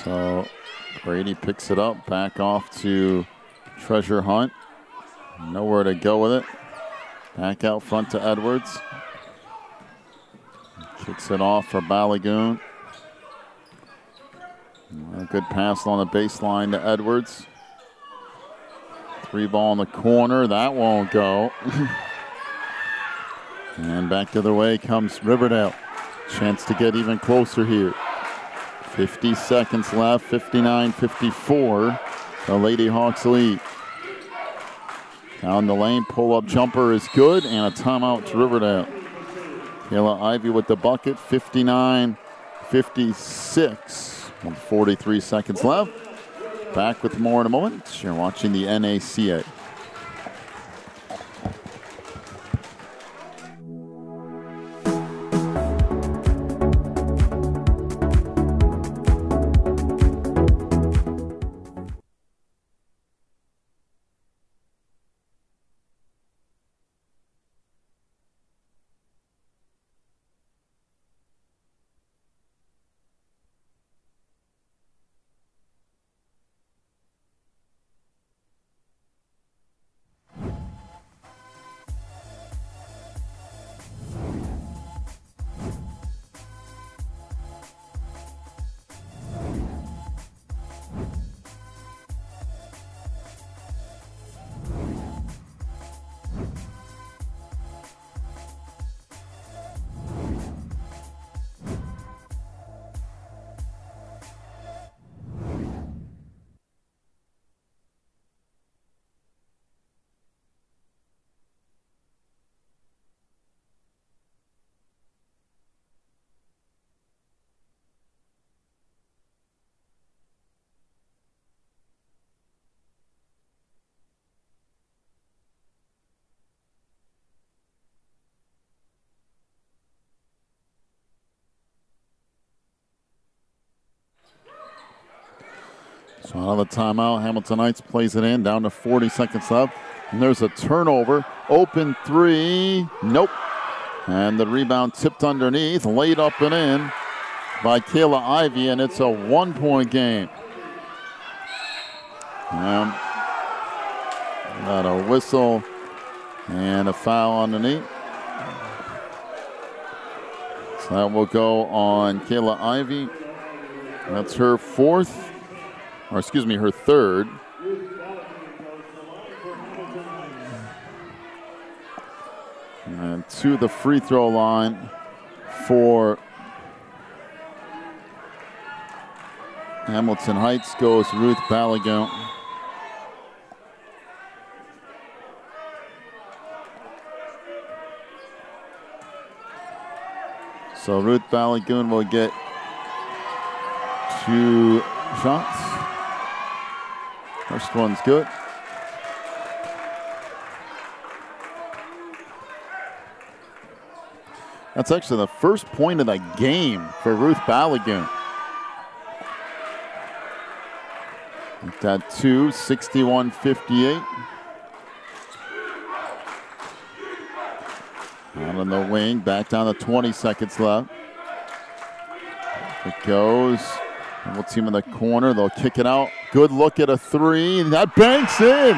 So Brady picks it up, back off to Treasure Hunt. Nowhere to go with it. Back out front to Edwards. Kicks it off for Balagoon. A good pass on the baseline to Edwards. Three ball in the corner. That won't go. And back the other way comes Riverdale. Chance to get even closer here. 50 seconds left. 59-54. The Lady Hawks lead. Down the lane, pull-up jumper is good, and a timeout to Riverdale. Kayla Ivey with the bucket, 59-56, with 43 seconds left. Back with more in a moment. You're watching the NACA. So out of the timeout, Hamilton Heights plays it in, down to 40 seconds left. And there's a turnover. Open three. Nope. And the rebound tipped underneath, laid up and in by Kayla Ivey, and it's a 1-point game. Got a whistle and a foul underneath. So that will go on Kayla Ivey. That's her fourth. Or excuse me, her third. And to the free throw line for Hamilton Heights goes Ruth Balagoon. So Ruth Balagoon will get 2 shots. First one's good. That's actually the first point of the game for Ruth Balagoon. That 2, 61-58. Out on the wing, back down to 20 seconds left. It goes. Double team in the corner. They'll kick it out. Good look at a three. That banks in.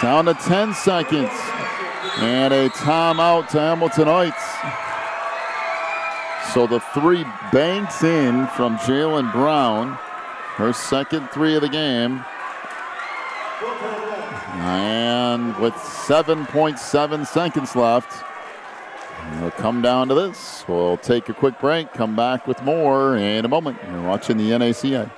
Down to 10 seconds. And a timeout to Hamilton Heights. So the three banks in from Jalen Brown. Her second three of the game. And with 7.7 seconds left, it'll come down to this. We'll take a quick break, come back with more in a moment. You're watching the NACA.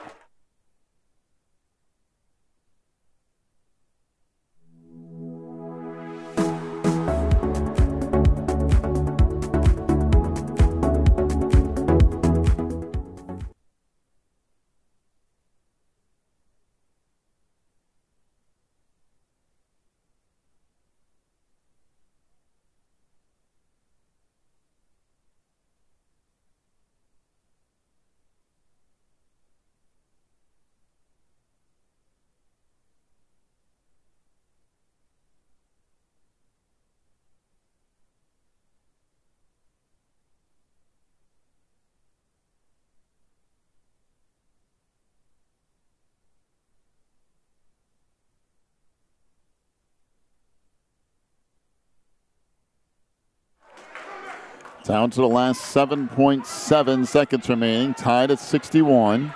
Down to the last 7.7 seconds remaining, tied at 61.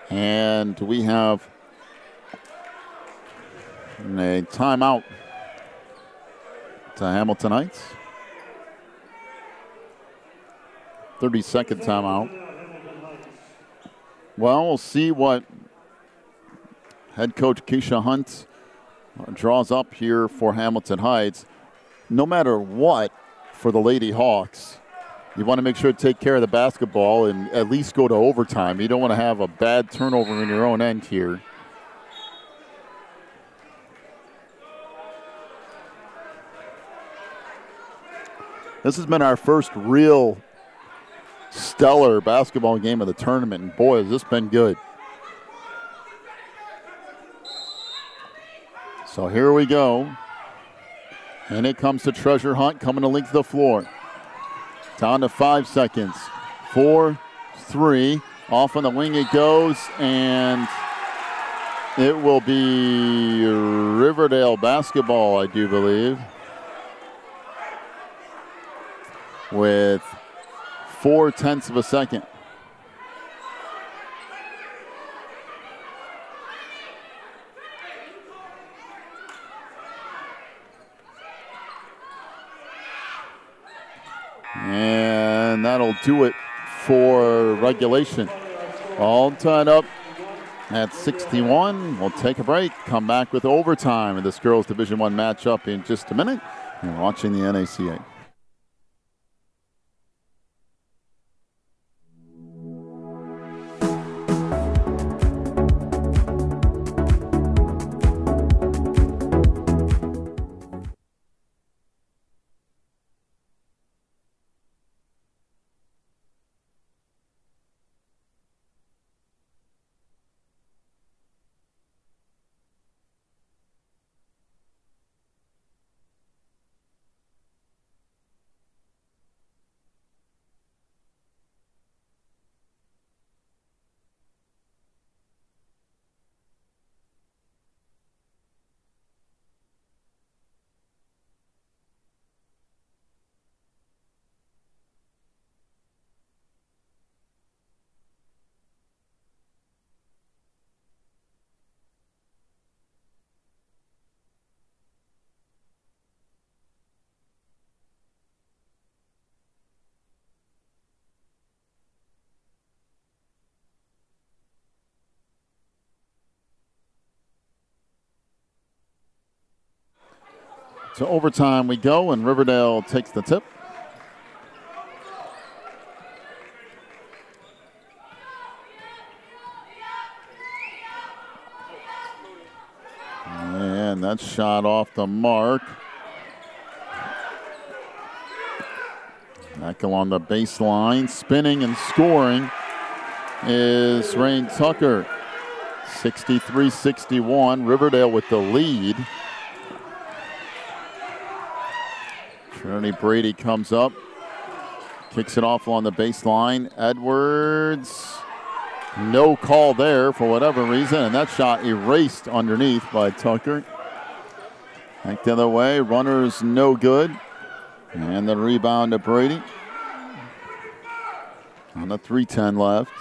And we have a timeout to Hamilton Heights. 30-second timeout. Well, we'll see what head coach Keisha Hunt draws up here for Hamilton Heights. No matter what, for the Lady Hawks, you want to make sure to take care of the basketball and at least go to overtime. You don't want to have a bad turnover in your own end here. This has been our first real stellar basketball game of the tournament, and boy, has this been good. So here we go. And it comes to Treasure Hunt coming to length the floor. Down to 5 seconds. 4, 3. Off on the wing it goes, and it will be Riverdale basketball, I do believe. With 0.4 of a second. And that'll do it for regulation. All tied up at 61. We'll take a break, come back with overtime in this girls Division I matchup in just a minute. You're watching the NACA. To overtime we go, and Riverdale takes the tip. And that shot off the mark. Back along the baseline, spinning and scoring is Rain Tucker. 63-61, Riverdale with the lead. Trinity Brady comes up. Kicks it off on the baseline. Edwards, no call there for whatever reason, and that shot erased underneath by Tucker. Back the other way, runners no good. And the rebound to Brady. On the 3:10 left.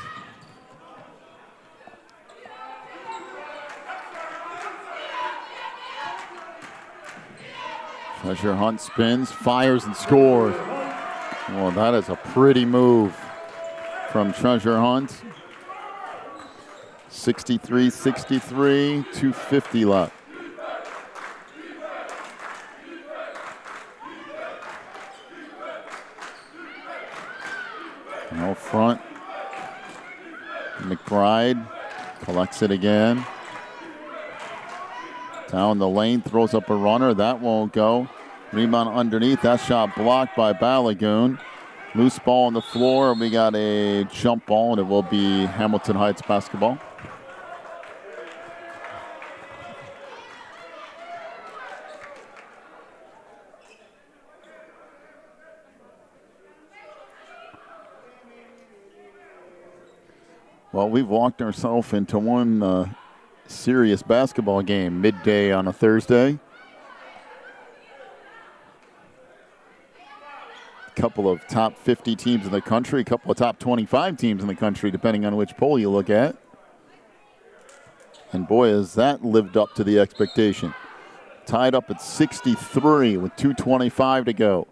Treasure Hunt spins, fires, and scores. Well, that is a pretty move from Treasure Hunt. 63-63, 2:50 left. Out front. McBride collects it again. Down the lane, throws up a runner. That won't go. Rebound underneath. That shot blocked by Balagoon. Loose ball on the floor. We got a jump ball, and it will be Hamilton Heights basketball. Well, we've walked ourselves into one serious basketball game midday on a Thursday. A couple of top 50 teams in the country, a couple of top 25 teams in the country, depending on which poll you look at. And boy, has that lived up to the expectation. Tied up at 63 with 2:25 to go.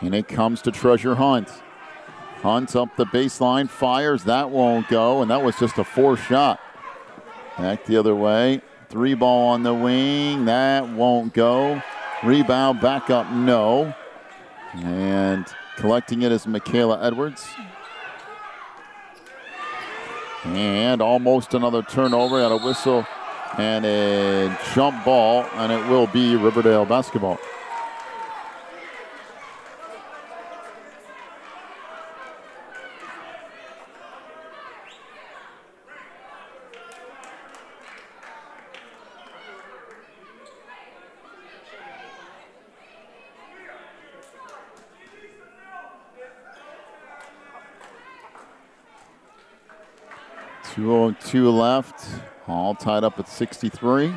And it comes to Treasure Hunt. Hunt up the baseline, fires, that won't go, and that was just a forced shot. Back the other way, 3 ball on the wing, that won't go. Rebound, back up, no. And collecting it is Michaela Edwards. And almost another turnover, at a whistle and a jump ball, and it will be Riverdale basketball. .202 left, all tied up at 63.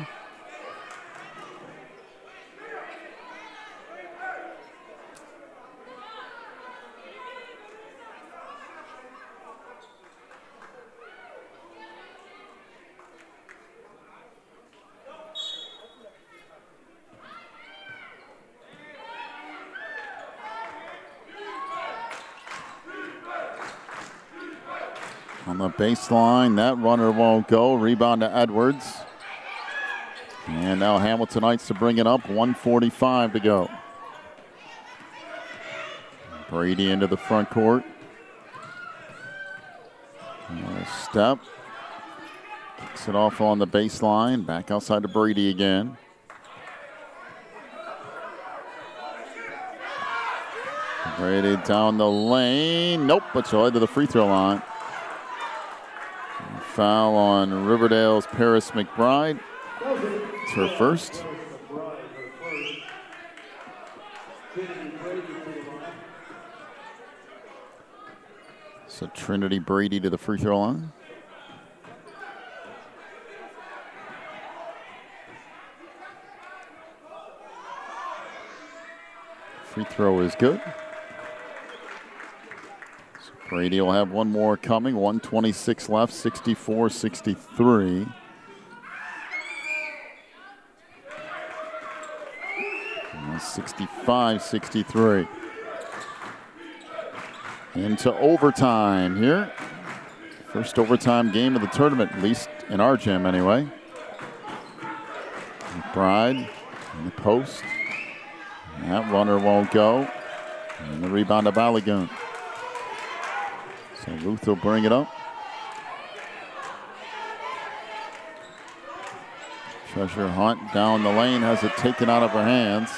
On the baseline, that runner won't go. Rebound to Edwards. And now Hamilton Heights to bring it up. 1:45 to go. Brady into the front court. Another step. Kicks it off on the baseline. Back outside to Brady again. Brady down the lane. Nope, but she'll head to the free throw line. Foul on Riverdale's Paris McBride. It's her first. So Trinity Brady to the free throw line. Free throw is good. Brady will have one more coming. 1:26 left, 64-63. And 65-63. Into overtime here. First overtime game of the tournament, at least in our gym anyway. McBride in the post. That runner won't go. And the rebound to Balagoon. So Ruth will bring it up. Treasure Hunt down the lane, has it taken out of her hands.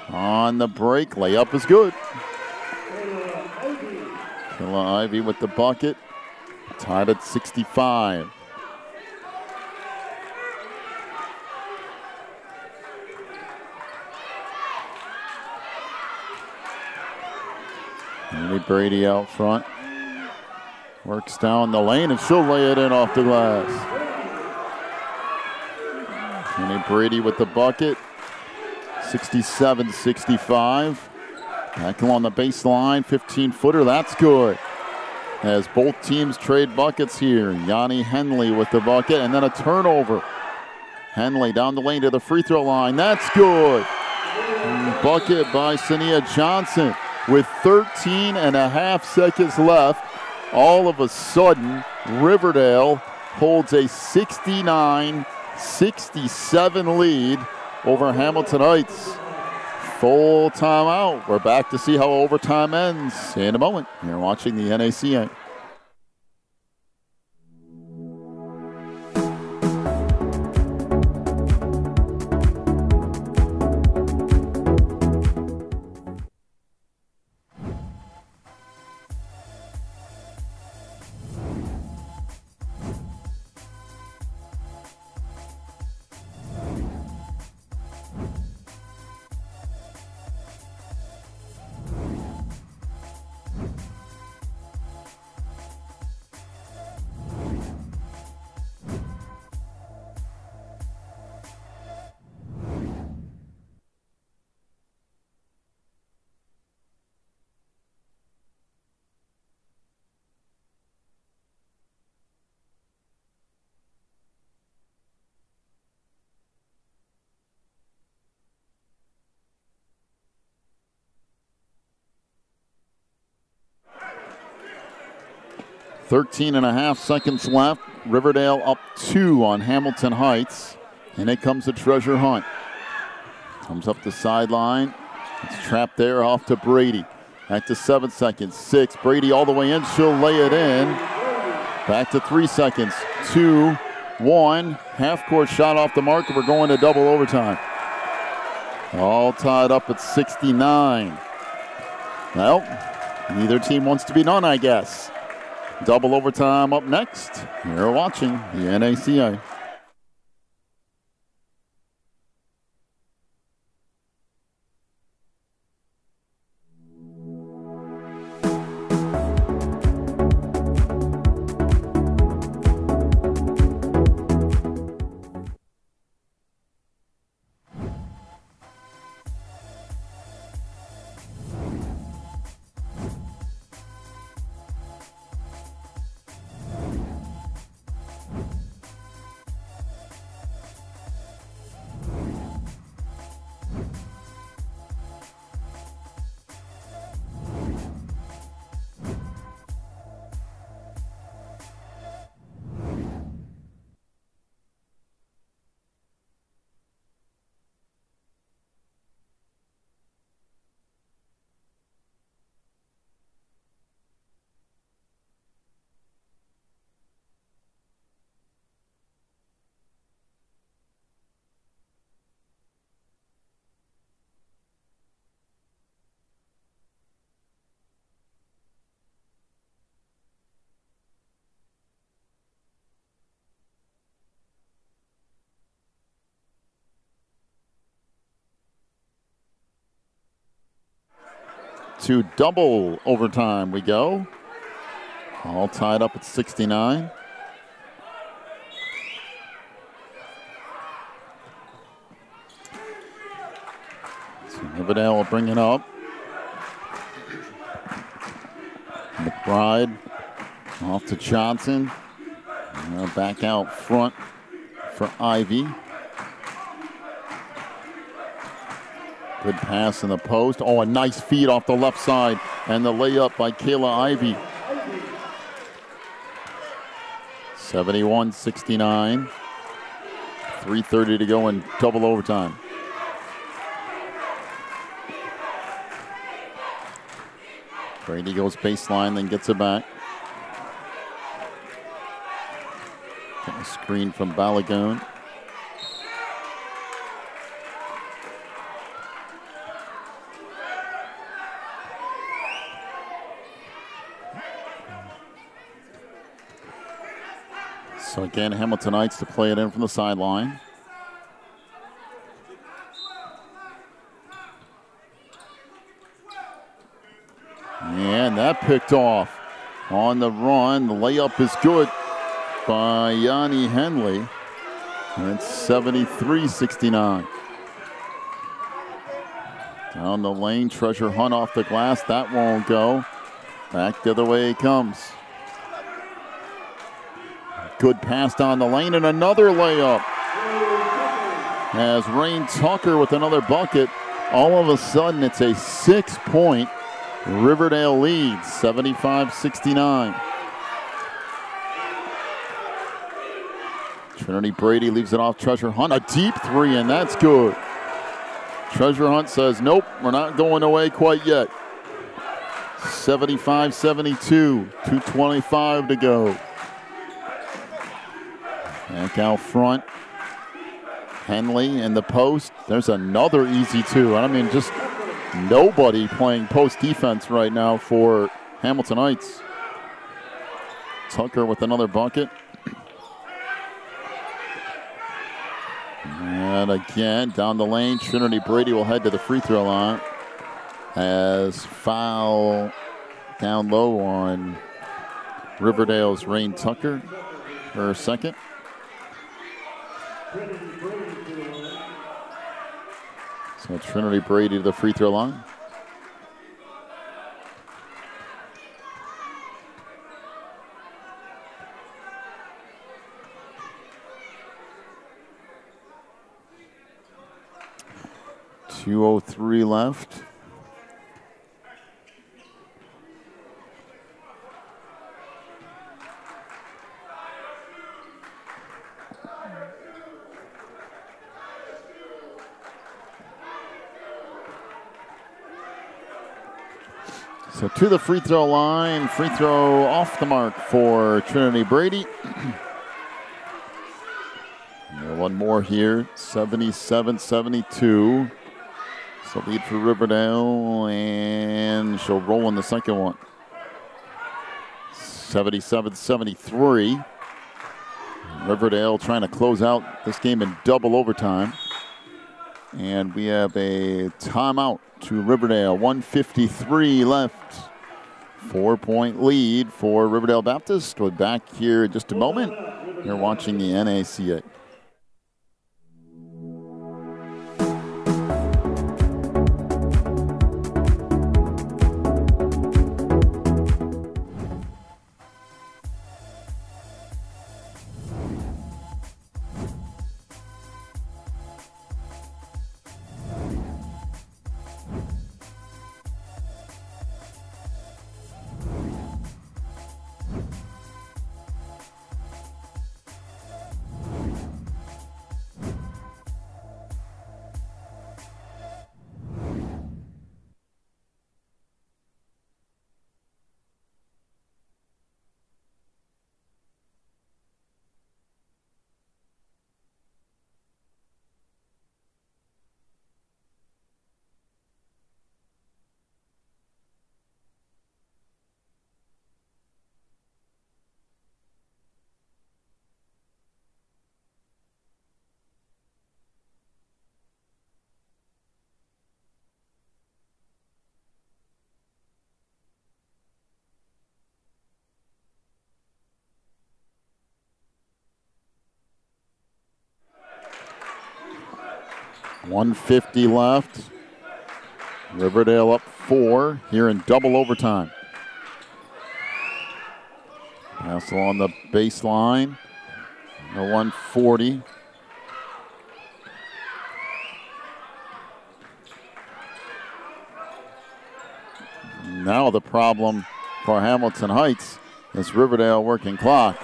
On the break, layup is good. Killa Ivy with the bucket. Tied at 65. Amy Brady out front. Works down the lane, and she'll lay it in off the glass. Amy Brady with the bucket. 67-65. Back along the baseline, 15-footer, that's good. As both teams trade buckets here. Yanni Henley with the bucket, and then a turnover. Henley down the lane to the free throw line, that's good. Bucket by Sania Johnson with 13 and a half seconds left. All of a sudden, Riverdale holds a 69-67 lead over Hamilton Heights. Full timeout. We're back to see how overtime ends in a moment. You're watching the NACA. Thirteen and a half seconds left. Riverdale up 2 on Hamilton Heights. And it comes to Treasure Hunt. Comes up the sideline. It's trapped there off to Brady. Back to 7 seconds. 6. Brady all the way in. She'll lay it in. Back to 3 seconds. 2, 1. Half-court shot off the mark. We're going to double overtime. All tied up at 69. Well, neither team wants to be done, I guess. Double overtime up next. You're watching the NACA. To double overtime we go. All tied up at 69. So Riverdale will bring it up. McBride off to Johnson. Back out front for Ivy. Good pass in the post. Oh, a nice feed off the left side. And the layup by Kayla Ivy. 71-69. 3:30 to go in double overtime. Brady goes baseline, then gets it back. Getting a screen from Balagoon. So again, Hamilton Heights to play it in from the sideline. And that picked off on the run. The layup is good by Yanni Henley. And it's 73-69. Down the lane, Treasure Hunt off the glass. That won't go. Back the other way he comes. Good pass down the lane and another layup. As Rain Tucker with another bucket. All of a sudden, it's a 6-point Riverdale lead, 75-69. Trinity Brady leaves it off Treasure Hunt. A deep three, and that's good. Treasure Hunt says, nope, we're not going away quite yet. 75-72, 2:25 to go. Back out front. Henley in the post. There's another easy two. I mean, just nobody playing post defense right now for Hamilton Heights. Tucker with another bucket. And again, down the lane, Trinity Brady will head to the free throw line as foul down low on Riverdale's Rain Tucker, her second. So Trinity Brady to the free throw line. .203 left. So to the free throw line, free throw off the mark for Trinity Brady. One more here, 77-72. So lead for Riverdale, and she'll roll in the second one. 77-73. Riverdale trying to close out this game in double overtime. And we have a timeout to Riverdale, 1:53 left. 4-point lead for Riverdale Baptist. We're back here in just a moment. You're watching the NACA. .150 left. Riverdale up 4 here in double overtime. Pass along the baseline. The 140. Now the problem for Hamilton Heights is Riverdale working clock.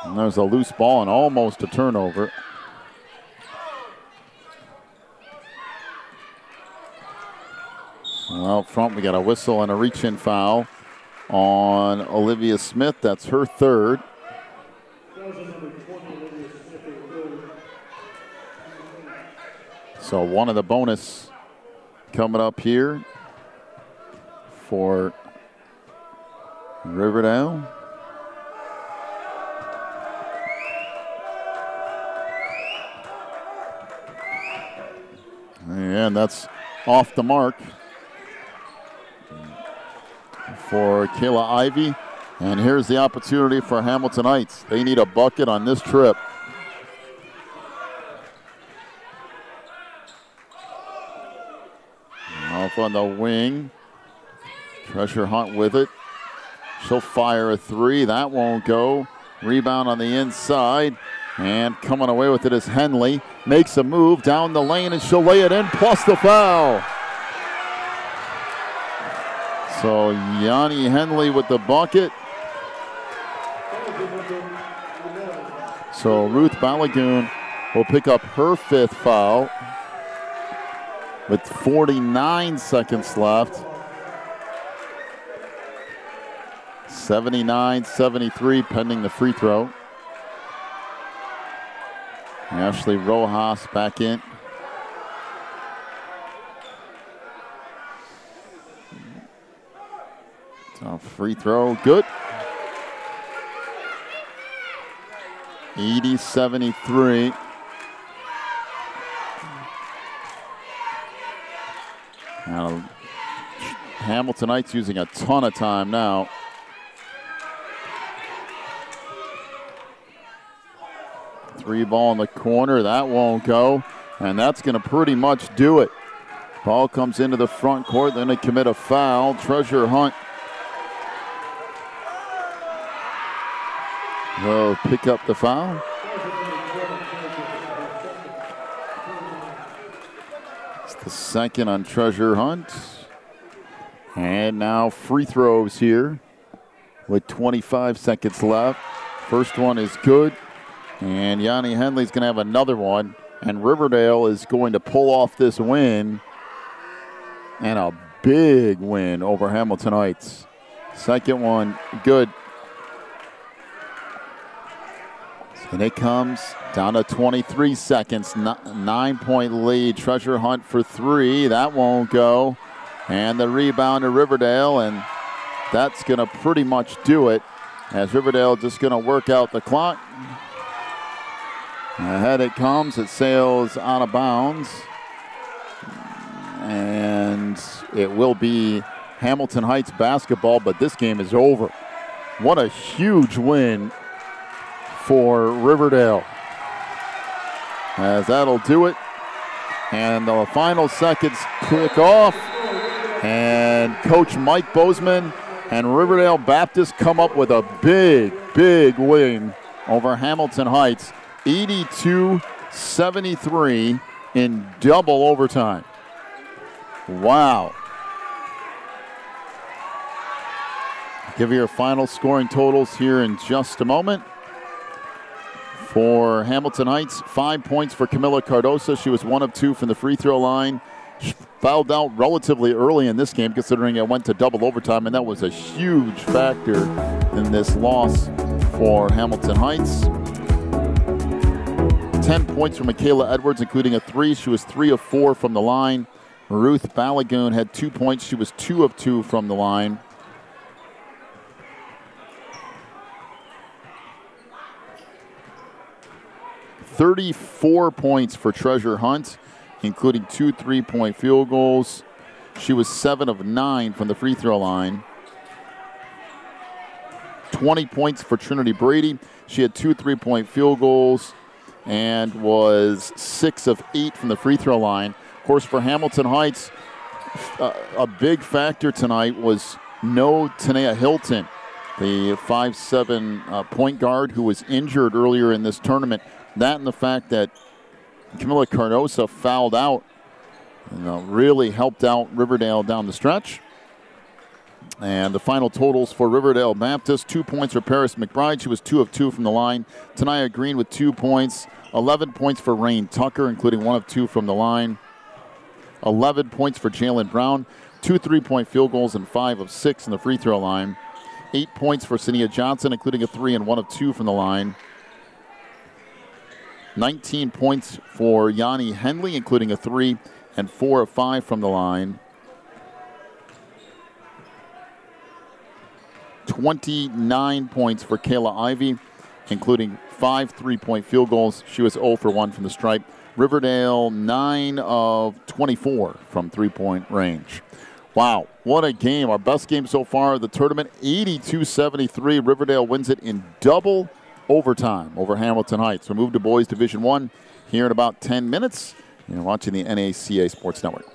And there's a loose ball and almost a turnover. Well, out front, we got a whistle and a reach-in foul on Olivia Smith. That's her third. So one of the bonus coming up here for Riverdale. And that's off the mark. for Kayla Ivey. And here's the opportunity for Hamilton Heights. They need a bucket on this trip. Off on the wing. Treasure Hunt with it. She'll fire a three. That won't go. Rebound on the inside. And coming away with it is Henley. Makes a move down the lane, and she'll lay it in, plus the foul. So Yanni Henley with the bucket. So Ruth Balagoon will pick up her 5th foul with 49 seconds left. 79-73 pending the free throw. Ashley Rojas back in. So free throw, good. 80-73. Now, Hamilton Heights using a ton of time now. Three ball in the corner, that won't go. And that's going to pretty much do it. Ball comes into the front court, then they commit a foul. Treasure Hunt will pick up the foul. It's the second on Treasure Hunt. And now free throws here with 25 seconds left. First one is good. And Yanni Henley's going to have another one. And Riverdale is going to pull off this win. And a big win over Hamilton Heights. Second one, good. And it comes down to 23 seconds. 9-point lead. Treasure Hunt for three. That won't go. And the rebound to Riverdale. And that's going to pretty much do it. As Riverdale just going to work out the clock. Ahead it comes. It sails out of bounds. And it will be Hamilton Heights basketball, but this game is over. What a huge win for Riverdale. As that'll do it. And the final seconds kick off. And Coach Mike Bozeman and Riverdale Baptist come up with a big, big win over Hamilton Heights. 82-73 in double overtime. Wow. I'll give you your final scoring totals here in just a moment. For Hamilton Heights, 5 points for Camila Cardoso. She was 1 of 2 from the free throw line. She fouled out relatively early in this game, considering it went to double overtime, and that was a huge factor in this loss for Hamilton Heights. 10 points from Michaela Edwards, including a 3. She was 3 of 4 from the line. Ruth Balagoon had 2 points. She was 2 of 2 from the line. $34 points for Treasure Hunt, including 2 3-point field goals. She was 7 of 9 from the free throw line. 20 points for Trinity Brady. She had 2 3-point field goals and was 6 of 8 from the free throw line. Of course, for Hamilton Heights, a big factor tonight was no Tanea Hilton, the 5'7" point guard who was injured earlier in this tournament. That and the fact that Camila Cardoso fouled out really helped out Riverdale down the stretch. And the final totals for Riverdale Baptist: 2 points for Paris McBride. She was 2 of 2 from the line. Tanaya Green with 2 points. 11 points for Rain Tucker, including 1 of 2 from the line. 11 points for Jalen Brown. 2 3-point field goals and 5 of 6 in the free throw line. 8 points for Sania Johnson, including a 3 and 1 of 2 from the line. 19 points for Yanni Henley, including a 3 and 4 of 5 from the line. 29 points for Kayla Ivey, including 5 3-point field goals. She was 0 for 1 from the stripe. Riverdale, 9 of 24 from 3-point range. Wow, what a game. Our best game so far of the tournament, 82-73. Riverdale wins it in double overtime over Hamilton Heights. We move to Boys Division I here in about 10 minutes. You're watching the NACA Sports Network.